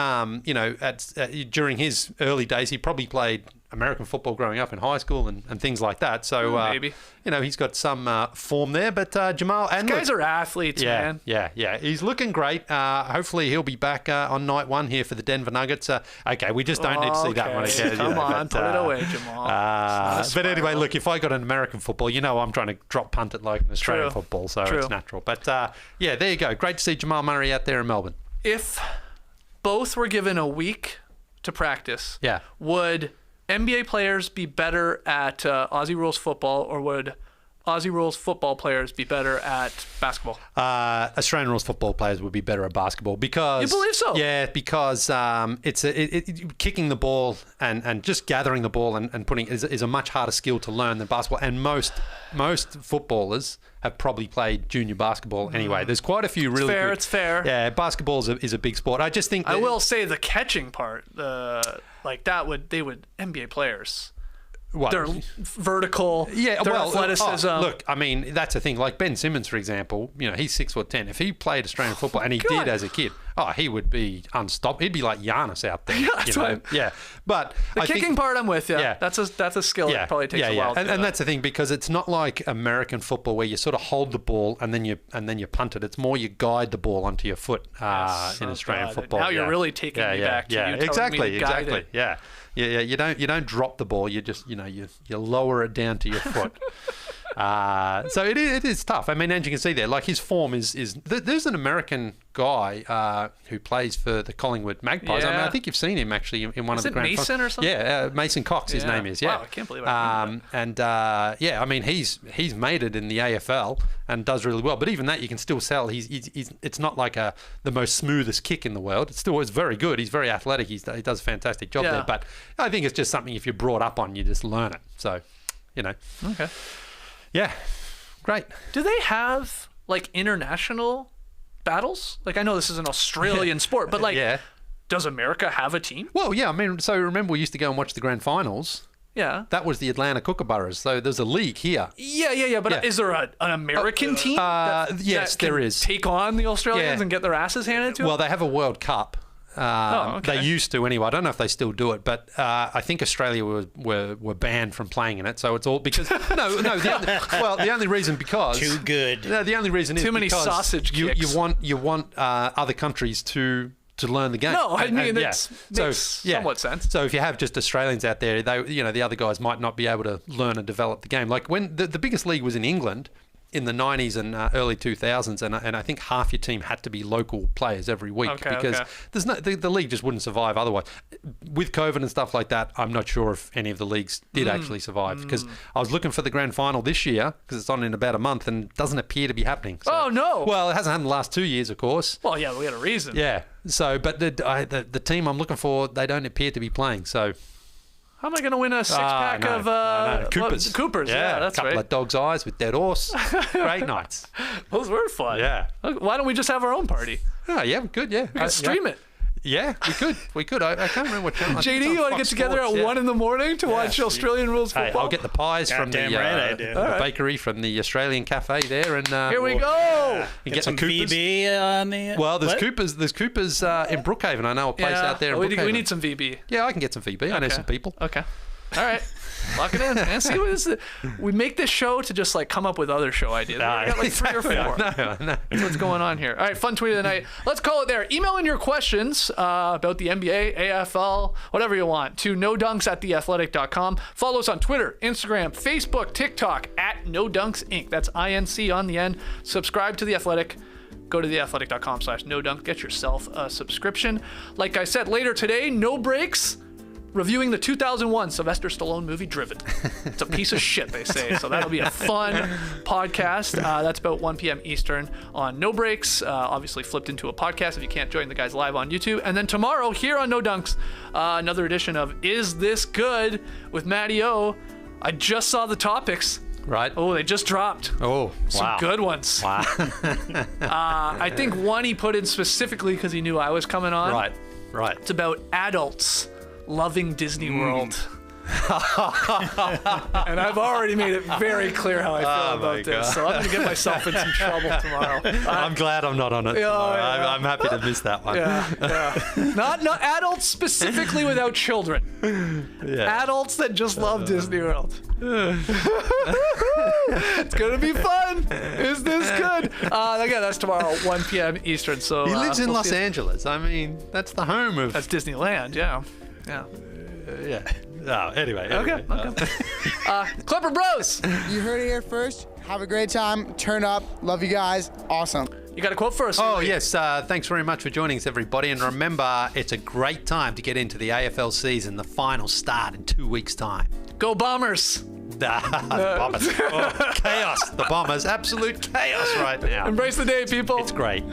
S4: during his early days, he probably played American football growing up in high school and things like that. So
S3: maybe
S4: he's got some form there. But Jamal, and
S3: these guys are athletes, man.
S4: Yeah. He's looking great. Hopefully he'll be back on night one here for the Denver Nuggets. Okay, we just don't need to see that one again.
S3: Come on, put it away, Jamal.
S4: But anyway, look, if I got an American football, I'm trying to drop punt it like an Australian football, so it's natural. But there you go. Great to see Jamal Murray out there in Melbourne.
S3: If both were given a week to practice, would NBA players be better at Aussie Rules football, or would Aussie Rules football players be better at basketball?
S4: Australian Rules football players would be better at basketball because...
S3: You believe so?
S4: Yeah, because it's kicking the ball and just gathering the ball and putting is a much harder skill to learn than basketball. And most footballers have probably played junior basketball anyway. There's quite a few really good...
S3: It's fair.
S4: Yeah, basketball is a big sport. I just think...
S3: I will say the catching part, NBA players...
S4: What?
S3: They're vertical. Their athleticism.
S4: Look, I mean, that's the thing. Like Ben Simmons, for example, he's 6'10". If he played Australian football, and he did as a kid, he would be unstoppable. He'd be like Giannis out there. Yeah, but
S3: the kicking part, I'm with you. Yeah, that's a skill that probably takes a while.
S4: And that's the thing, because it's not like American football where you sort of hold the ball and then you punt it. It's more you guide the ball onto your foot in Australian football.
S3: Now you're really taking me back to you telling me to guide it.
S4: Yeah. You don't drop the ball. You just you lower it down to your foot. So it is tough. I mean, as you can see there, like his form is there's an American guy who plays for the Collingwood Magpies. I mean, I think you've seen him actually in one of the grand
S3: Mason or something.
S4: Yeah, Mason Cox. His name is. Yeah.
S3: Wow, I can't believe I remember that.
S4: And I mean, he's made it in the AFL and does really well. But even that, you can still tell he's it's not like the most smoothest kick in the world. It's very good. He's very athletic. He does a fantastic job there. But I think it's just something if you're brought up on, you just learn it. So,
S3: Okay.
S4: Yeah, great.
S3: Do they have international battles? I know this is an Australian sport, but does America have a team?
S4: Well, yeah. I mean, so remember we used to go and watch the grand finals.
S3: Yeah.
S4: That was the Atlanta Kookaburras. So there's a league here.
S3: Yeah. But is there an American team?
S4: Yes, there is.
S3: Take on the Australians and get their asses handed to them?
S4: Well, they have a World Cup. They used to anyway. I don't know if they still do it, but I think Australia were banned from playing in it. So it's all because the only reason because
S5: too good.
S4: The only reason is
S3: too many
S4: because
S3: sausage kicks.
S4: You want other countries to learn the game.
S3: No, I mean,
S4: yeah.
S3: it makes somewhat sense.
S4: So if you have just Australians out there, the other guys might not be able to learn and develop the game. Like when the biggest league was in England in the 90s and early 2000s, and I think half your team had to be local players every week because there's the league just wouldn't survive otherwise. With COVID and stuff like that, I'm not sure if any of the leagues did actually survive because I was looking for the grand final this year because it's on in about a month and doesn't appear to be happening. So,
S3: oh, no.
S4: Well, it hasn't happened the last 2 years, of course.
S3: Well, yeah, we had a reason.
S4: Yeah. So, but the team I'm looking for, they don't appear to be playing, so...
S3: How am I going to win a six-pack of
S4: Coopers?
S3: Coopers, yeah, that's right.
S4: A couple of dog's eyes with dead horse. Great nights.
S3: Those were fun.
S4: Yeah.
S3: Why don't we just have our own party?
S4: Oh, yeah, we could, yeah.
S3: We could stream it.
S4: Yeah, we could. I can't remember what channel.
S3: JD, you want to get together at 1 in the morning to watch Australian rules football?
S4: I'll get the pies from the bakery from the Australian cafe there, and
S3: here we go.
S4: And get
S5: some
S4: the Coopers.
S5: VB on the.
S4: Well, there's Coopers. There's Coopers in Brookhaven. I know a place out there in Brookhaven.
S3: We need some VB.
S4: Yeah, I can get some VB. I know some people.
S3: Okay. All right. Lock it in, man. See what is we make this show to just like come up with other show ideas. We got like 3 or 4.
S4: No.
S3: That's what's going on here. All right, fun tweet of the night. Let's call it there. Email in your questions about the NBA, AFL, whatever you want, to nodunks@theathletic.com. Follow us on Twitter, Instagram, Facebook, TikTok at NoDunksInc. That's INC on the end. Subscribe to The Athletic. Go to theathletic.com/nodunk. Get yourself a subscription. Like I said, later today, No Breaks. Reviewing the 2001 Sylvester Stallone movie Driven. It's a piece of shit, they say. So that'll be a fun podcast. That's about 1 p.m. Eastern on No Breaks. Obviously flipped into a podcast if you can't join the guys live on YouTube. And then tomorrow here on No Dunks, another edition of Is This Good with Matty O. I just saw the topics.
S4: Right.
S3: Oh, they just dropped.
S4: Oh,
S3: some good ones.
S4: Wow.
S3: I think one he put in specifically because he knew I was coming on.
S4: Right.
S3: It's about adults loving Disney World. And I've already made it very clear how I feel about this. So I'm going to get myself in some trouble tomorrow.
S4: I'm glad I'm not on it tomorrow. Yeah. I'm happy to miss that one.
S3: Yeah. Not adults specifically without children. Yeah. Adults that just love Disney World. It's going to be fun. Is this good? Again, that's tomorrow, 1 p.m. Eastern. So
S4: he lives in Los Angeles. I mean, that's the home of...
S3: That's Disneyland, yeah.
S4: Oh, anyway.
S3: Okay. Clipper Bros.
S8: You heard it here first. Have a great time. Turn up. Love you guys. Awesome.
S3: You got a quote for us?
S4: Oh, yes. Thanks very much for joining us, everybody. And remember, it's a great time to get into the AFL season. The finals start in 2 weeks' time.
S3: Go Bombers.
S4: The Bombers. Oh, chaos. The Bombers. Absolute chaos right now.
S3: Embrace the day, people.
S4: It's great.